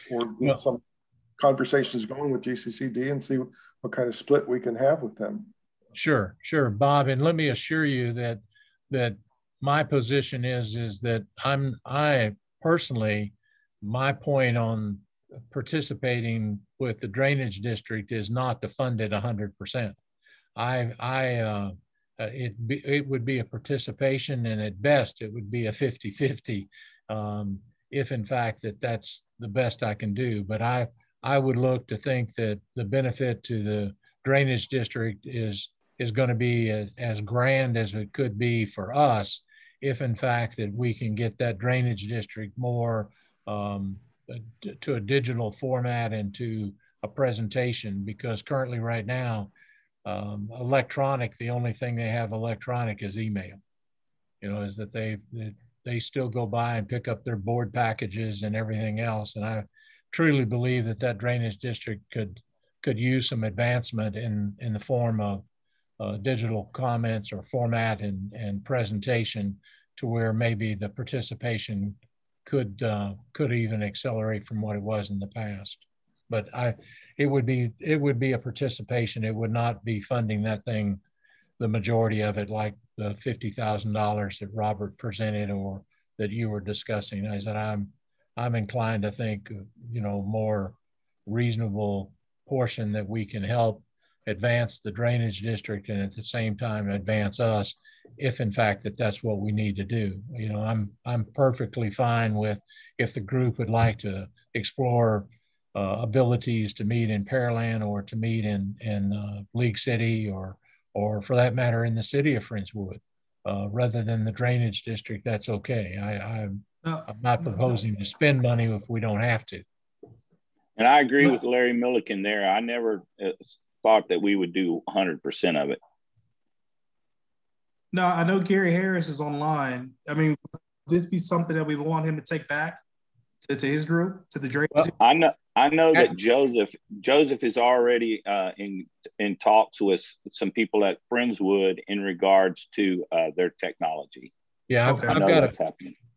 Or get some conversations going with GCCD and see what kind of split we can have with them. Sure, Bob. And let me assure you that my position is that I personally, my point on participating with the drainage district is not to fund it 100%. It would be a participation, and at best it would be a 50-50 if in fact that's the best I can do. But I would look to think that the benefit to the drainage district is going to be as grand as it could be for us if in fact that we can get that drainage district more to a digital format and to a presentation, because currently right now, electronic, the only thing they have electronic is email. Is that they still go by and pick up their board packages and everything else. And I truly believe that drainage district could use some advancement in the form of digital comments or format and presentation, to where maybe the participation could even accelerate from what it was in the past. But it would be a participation. It would not be funding that thing, the majority of it, like the $50,000 that Robert presented or that you were discussing. I said I'm inclined to think, more reasonable portion that we can help advance the drainage district and at the same time advance us, if in fact that's what we need to do. I'm perfectly fine with if the group would like to explore abilities to meet in Pearland or to meet in League City or for that matter in the city of Friendswood, rather than the drainage district. That's okay. I'm not proposing to spend money if we don't have to. And I agree with Larry Milliken there. I never thought that we would do 100% of it. No, I know Gary Harris is online. I mean, would this be something that we want him to take back to his group, to the drainage? Well, I know that Joseph is already in talks with some people at Friendswood in regards to their technology. Yeah, okay.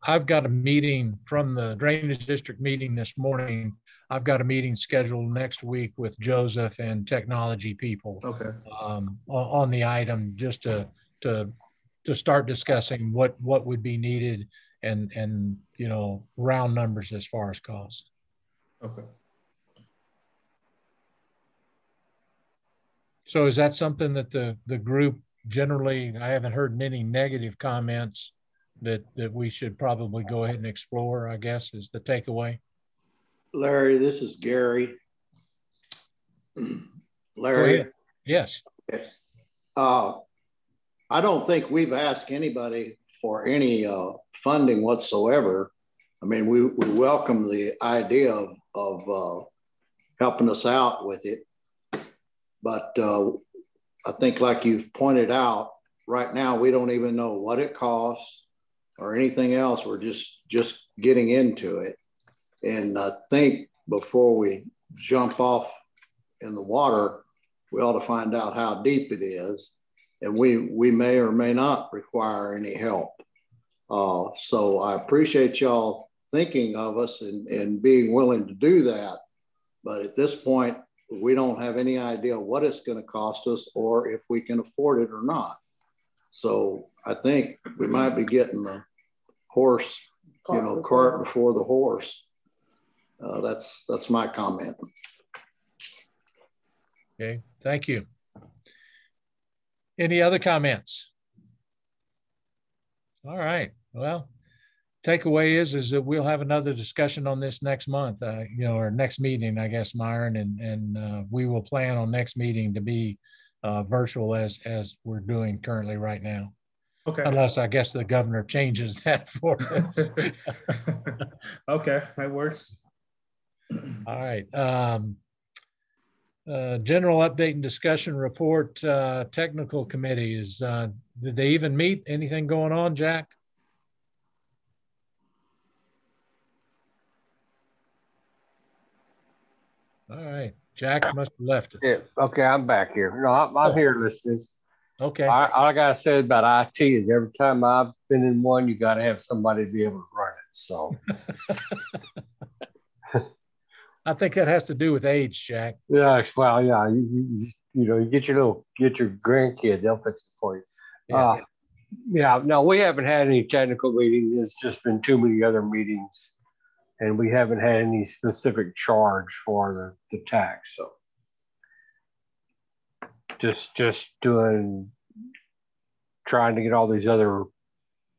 I've got a meeting from the drainage district meeting this morning. I've got a meeting scheduled next week with Joseph and technology people. Okay. On the item, just to start discussing what would be needed and round numbers as far as cost. Okay. So is that something that the group generally, I haven't heard many negative comments that we should probably go ahead and explore, I guess, is the takeaway? Larry, this is Gary. Larry? Yes. I don't think we've asked anybody for any funding whatsoever. I mean, we welcome the idea of helping us out with it. But I think, like you've pointed out, right now, we don't even know what it costs or anything else. We're just getting into it. And I think before we jump off in the water, we ought to find out how deep it is. And we may or may not require any help. So I appreciate y'all thinking of us and being willing to do that. But at this point, we don't have any idea what it's going to cost us or if we can afford it or not. So I think we might be getting the horse, cart before the horse. That's my comment. Okay, thank you. Any other comments? All right, well, takeaway is that we'll have another discussion on this next month, or next meeting, I guess, Myron, and we will plan on next meeting to be virtual as we're doing currently right now. Okay. Unless I guess the governor changes that for us. Okay, that works. All right. General update and discussion report, technical committee is, did they even meet? Anything going on, Jack? All right, Jack must have left us. Yeah, okay, I'm back here. No, I'm here listening. Okay. All I gotta say about IT is every time I've been in one, you got to have somebody to be able to run it. So I think that has to do with age, Jack. yeah, well, yeah, you get your grandkid, they'll fix it for you. Yeah. Yeah, no, we haven't had any technical meetings. It's just been too many other meetings, and we haven't had any specific charge for the tax. So just trying to get all these other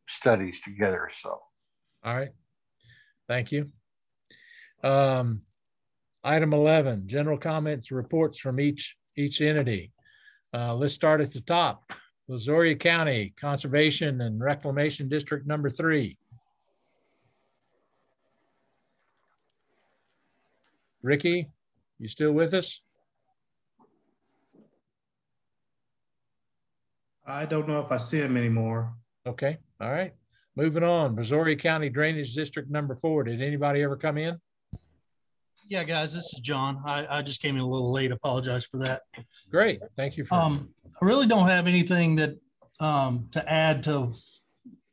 studies together. So, all right, thank you. Item 11, general comments, reports from each entity. Let's start at the top. Brazoria County Conservation and Reclamation District number 3. Ricky, you still with us? I don't know if I see him anymore. Okay, all right. Moving on, Brazoria County Drainage District number 4. Did anybody ever come in? Yeah, guys, this is John. I just came in a little late. Apologize for that. Great, thank you for. I really don't have anything that to add to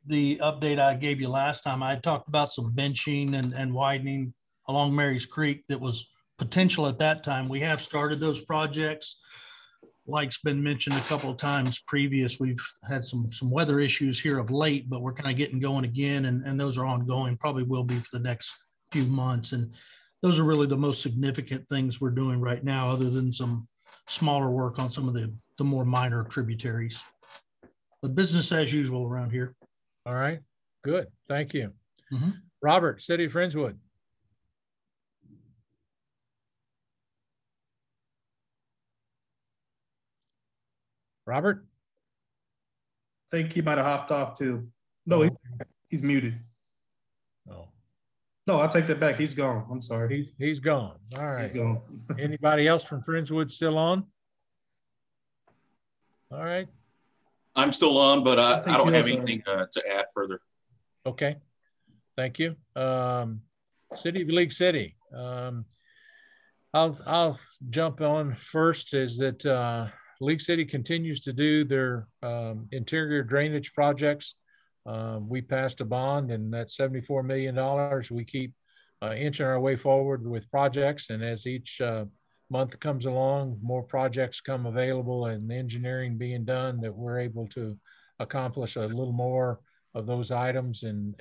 the update I gave you last time. I talked about some benching and widening along Mary's Creek that was potential at that time. We have started those projects. Like's been mentioned a couple of times previous. We've had some weather issues here of late, but we're kind of getting going again, and those are ongoing, probably will be for the next few months. And those are really the most significant things we're doing right now, other than some smaller work on some of the more minor tributaries. But business as usual around here. All right, good, thank you. Robert, City of Friendswood. Robert? I think he might have hopped off too. No, he's muted. Oh. No, I'll take that back. He's gone. I'm sorry. He's gone. All right. He's gone. Anybody else from Friendswood still on? All right. I'm still on, but I don't have anything to add further. Okay. Thank you. City of League City. I'll jump on first. Is that League City continues to do their interior drainage projects. We passed a bond, and that's $74 million. We keep inching our way forward with projects, and as each month comes along, more projects come available and engineering being done, that we're able to accomplish a little more of those items and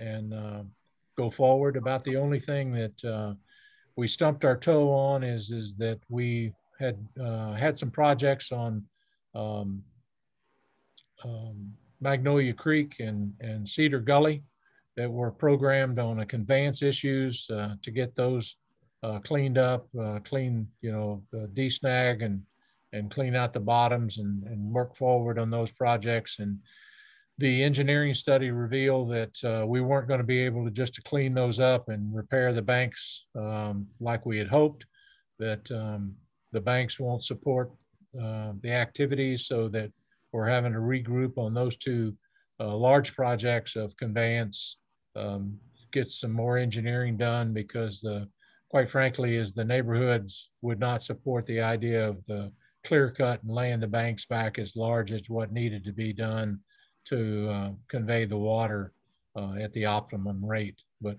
go forward. About the only thing that we stumped our toe on is that we had some projects on Magnolia Creek and Cedar Gully that were programmed on a conveyance issues to get those cleaned up, de-snag and clean out the bottoms and work forward on those projects. And the engineering study revealed that we weren't going to be able to just clean those up and repair the banks like we had hoped, that the banks won't support the activities, so that we're having to regroup on those two large projects of conveyance, get some more engineering done, because quite frankly, is the neighborhoods would not support the idea of the clear cut and laying the banks back as large as what needed to be done to convey the water at the optimum rate. But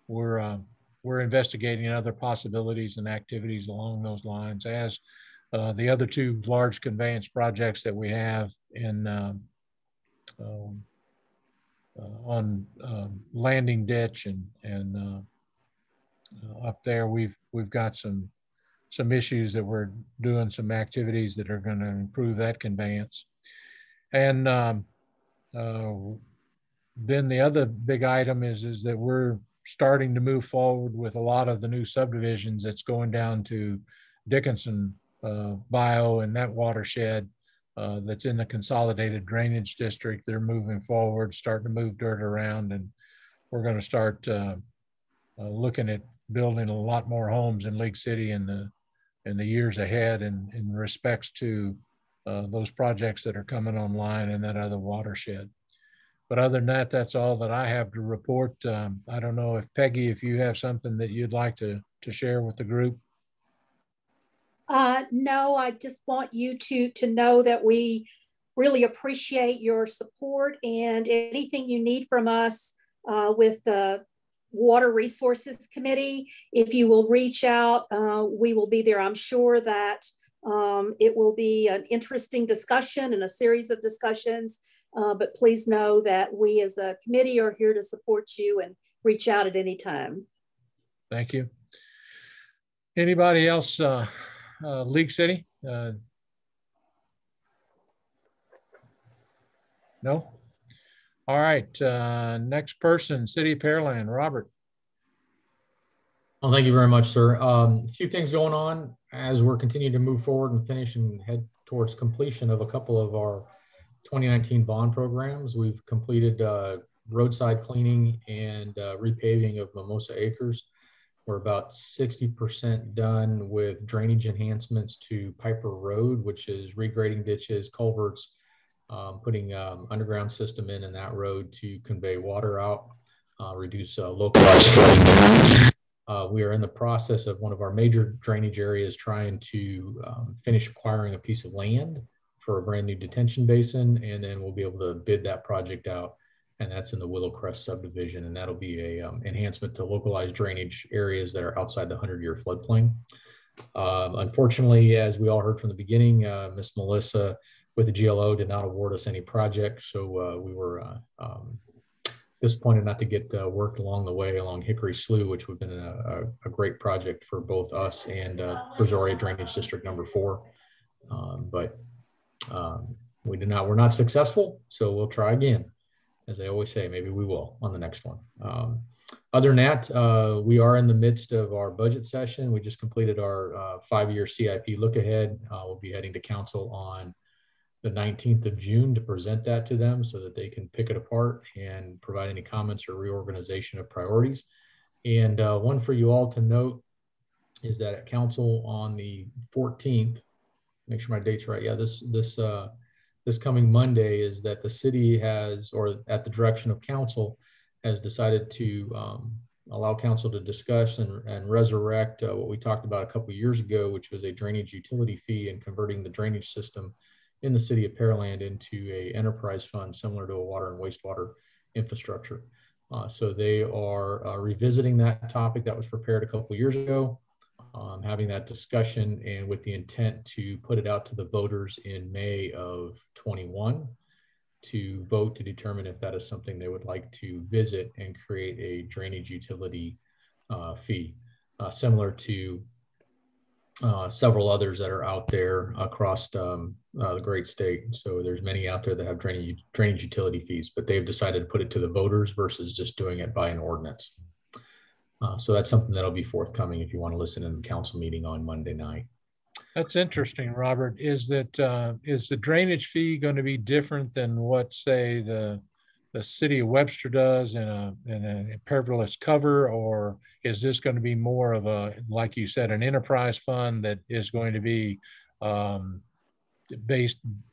we're investigating other possibilities and activities along those lines, as the other two large conveyance projects that we have in on Landing Ditch and up there, we've got some issues that we're doing some activities that are going to improve that conveyance. And then the other big item is that we're starting to move forward with a lot of the new subdivisions that's going down to Dickinson Bio and that watershed that's in the consolidated drainage district. They're moving forward, starting to move dirt around, and we're going to start looking at building a lot more homes in League City in the years ahead, and in respects to those projects that are coming online in that other watershed. But other than that, that's all that I have to report. I don't know if Peggy, if you have something that you'd like to share with the group. No, I just want you to know that we really appreciate your support, and anything you need from us with the Water Resources Committee, if you will reach out, we will be there. I'm sure that it will be an interesting discussion and a series of discussions But please know that we as a committee are here to support you and reach out at any time. Thank you. Anybody else? League City? No? All right. Next person, City of Pearland, Robert. Well, thank you very much, sir. A few things going on as we're continuing to move forward and finish and head towards completion of a couple of our 2019 bond programs. We've completed roadside cleaning and repaving of Mimosa Acres. We're about 60% done with drainage enhancements to Piper Road, which is regrading ditches, culverts, putting underground system in that road to convey water out, reduce localized flooding. We are in the process of one of our major drainage areas trying to finish acquiring a piece of land for a brand new detention basin, and then we'll be able to bid that project out, and that's in the Willow Crest subdivision, and that'll be a enhancement to localized drainage areas that are outside the 100-year floodplain. Unfortunately, as we all heard from the beginning, Miss Melissa with the GLO did not award us any projects, so we were disappointed not to get worked along the way along Hickory Slough, which would have been a great project for both us and Brazoria Drainage District number 4. But we're not successful, so we'll try again. As they always say, maybe we will on the next one. Other than that, we are in the midst of our budget session. We just completed our 5-year CIP look ahead. We'll be heading to council on the 19th of June to present that to them so that they can pick it apart and provide any comments or reorganization of priorities. And one for you all to note is that at council on the 14th, make sure my date's right. Yeah, this coming Monday is that the city has, or at the direction of council, has decided to allow council to discuss and resurrect what we talked about a couple of years ago, which was a drainage utility fee and converting the drainage system in the city of Pearland into a enterprise fund similar to a water and wastewater infrastructure. So they are revisiting that topic that was prepared a couple of years ago, having that discussion, and with the intent to put it out to the voters in May of 21 to vote to determine if that is something they would like to visit and create a drainage utility fee, similar to several others that are out there across the great state. So there's many out there that have drainage utility fees, but they've decided to put it to the voters versus just doing it by an ordinance. So that's something that'll be forthcoming if you want to listen in the council meeting on Monday night. That's interesting, Robert. Is the drainage fee going to be different than what, say, the city of Webster does in a impervious cover, or is this going to be more of a, like you said, an enterprise fund that is going to be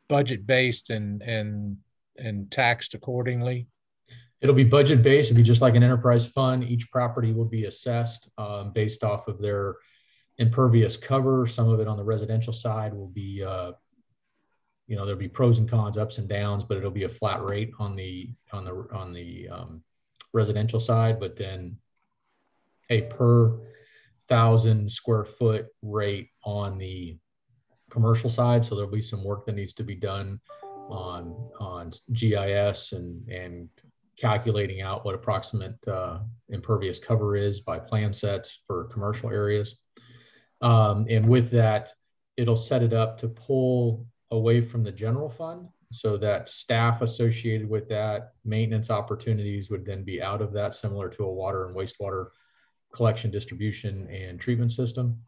budget based and taxed accordingly? It'll be budget based. It'll be just like an enterprise fund. Each property will be assessed based off of their impervious cover. Some of it on the residential side will be there'll be pros and cons, ups and downs, but it'll be a flat rate on the residential side, but then a per 1,000 square foot rate on the commercial side. So there'll be some work that needs to be done on GIS and calculating out what approximate impervious cover is by plan sets for commercial areas. And with that, it'll set it up to pull away from the general fund so that staff associated with that, maintenance opportunities would then be out of that, similar to a water and wastewater collection, distribution, and treatment system.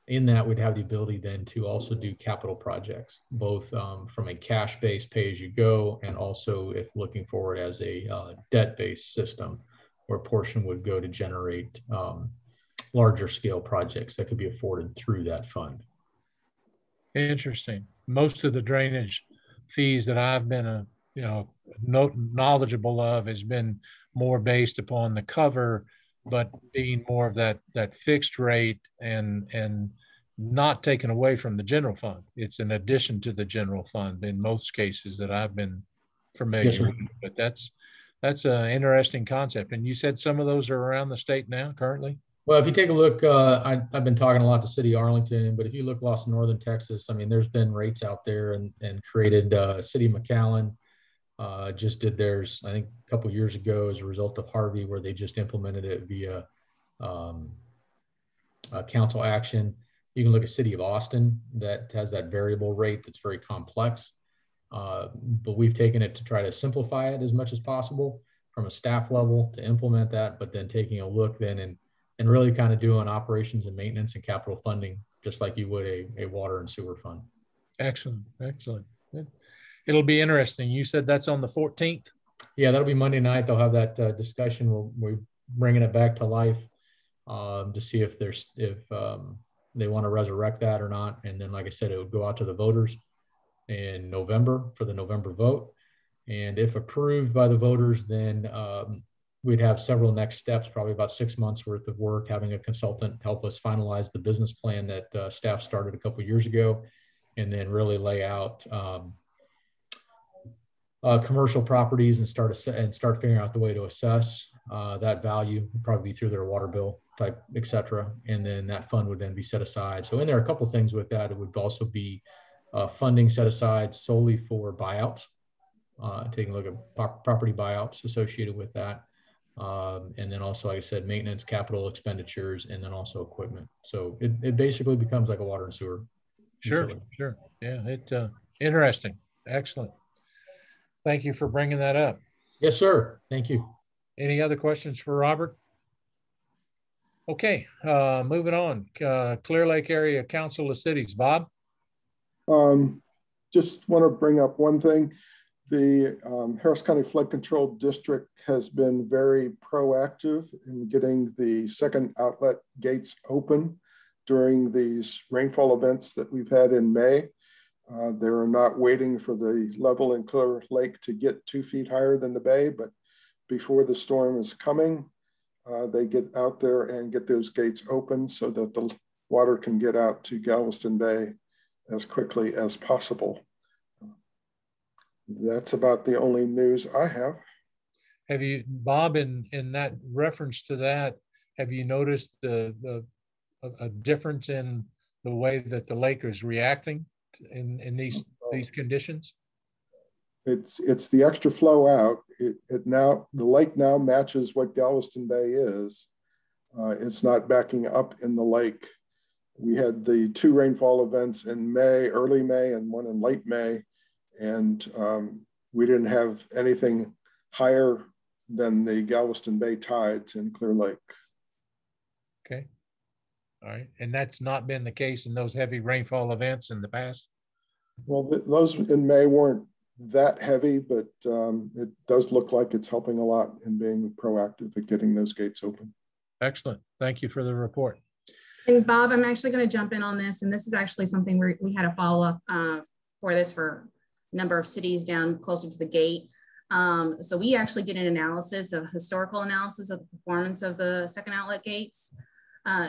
In that, we'd have the ability then to also do capital projects, both from a cash-based pay-as-you-go, and also if looking forward as a debt-based system, where a portion would go to generate larger scale projects that could be afforded through that fund. Interesting. Most of the drainage fees that I've been knowledgeable of has been more based upon the cover, but being more of that fixed rate and not taken away from the general fund. It's an addition to the general fund in most cases that I've been familiar with. But that's an interesting concept. And you said some of those are around the state now currently? Well, if you take a look, I've been talking a lot to City of Arlington, but if you look across northern Texas, I mean, there's been rates out there and created City of McAllen just did theirs, I think, a couple of years ago as a result of Harvey, where they just implemented it via council action. You can look at City of Austin that has that variable rate that's very complex. But we've taken it to try to simplify it as much as possible from a staff level to implement that, but then taking a look then and really kind of doing operations and maintenance and capital funding, just like you would a water and sewer fund. Excellent, excellent. It'll be interesting. You said that's on the 14th? Yeah, that'll be Monday night. They'll have that discussion. We're bringing it back to life to see if they want to resurrect that or not. And then, like I said, it would go out to the voters in November for the November vote. And if approved by the voters, then we'd have several next steps, probably about 6 months worth of work, having a consultant help us finalize the business plan that staff started a couple of years ago, and then really lay out commercial properties and start figuring out the way to assess that value, probably through their water bill type, et cetera. And then that fund would then be set aside. So in there are a couple of things with that. It would also be funding set aside solely for buyouts, taking a look at property buyouts associated with that. And then also, like I said, maintenance, capital expenditures, and then also equipment. So it basically becomes like a water and sewer. Sure, utility. sure. Yeah, interesting. Excellent. Thank you for bringing that up. Yes, sir. Thank you. Any other questions for Robert? Okay, moving on. Clear Lake Area Council of Cities. Bob? Just want to bring up one thing. The Harris County Flood Control District has been very proactive in getting the second outlet gates open during these rainfall events that we've had in May. They are not waiting for the level in Clear Lake to get 2 feet higher than the bay, but before the storm is coming, they get out there and get those gates open so that the water can get out to Galveston Bay as quickly as possible. That's about the only news I have. Have you, Bob, in that reference to that, have you noticed a difference in the way that the lake is reacting in these conditions? It's the extra flow out. The lake now matches what Galveston Bay is. It's not backing up in the lake. We had the 2 rainfall events in May, early May, and one in late May. And we didn't have anything higher than the Galveston Bay tides in Clear Lake. Okay. All right. And that's not been the case in those heavy rainfall events in the past? Well, those in May weren't that heavy, but it does look like it's helping a lot in being proactive at getting those gates open. Excellent. Thank you for the report. And Bob, I'm actually going to jump in on this. And this is actually something we had a follow-up for this for a number of cities down closer to the gate. So we actually did an analysis, a historical analysis of the performance of the second outlet gates.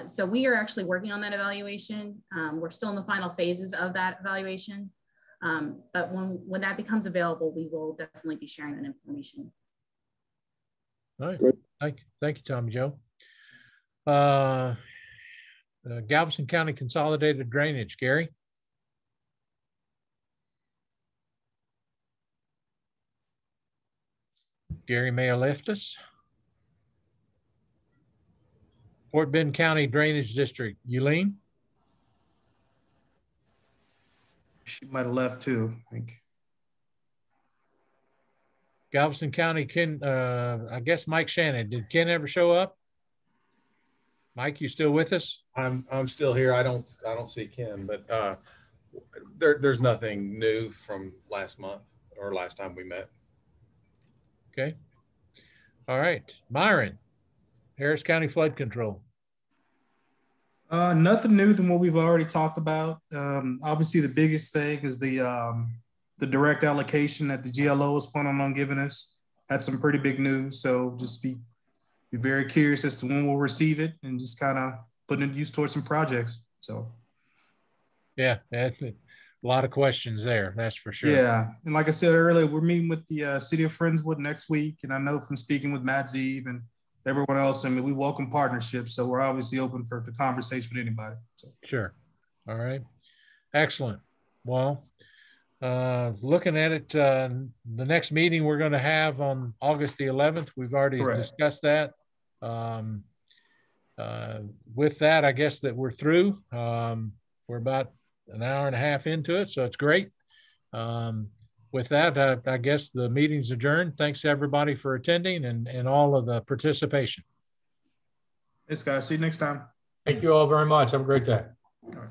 So we are actually working on that evaluation. We're still in the final phases of that evaluation. But when that becomes available, we will definitely be sharing that information. All right. Good. Thank you, Tommy Joe. Galveston County Consolidated Drainage, Gary. Gary may have left us. Fort Bend County Drainage District, Eileen. She might have left too, I think. Galveston County, Ken, I guess Mike Shannon. Did Ken ever show up? Mike, you still with us? I'm still here. I don't see Ken, but there's nothing new from last month or last time we met. Okay. All right. Myron, Harris County Flood Control. Nothing new than what we've already talked about. Obviously, the biggest thing is the direct allocation that the GLO is planning on giving us. That's some pretty big news. So just be very curious as to when we'll receive it and just kind of putting it use towards some projects. So, yeah, that's a lot of questions there. That's for sure. Yeah, and like I said earlier, we're meeting with the City of Friendswood next week, and I know from speaking with Matt Zeeb and everyone else, I mean, we welcome partnerships, so we're obviously open for the conversation with anybody. So. Sure. All right. Excellent. Well, Looking at it, the next meeting we're going to have on August the 11th. We've already discussed that. With that, I guess that we're through. We're about an hour and a half into it, so it's great. With that, I guess the meeting's adjourned. Thanks to everybody for attending and all of the participation. Thanks, guys. See you next time. Thank you all very much. Have a great day. All right.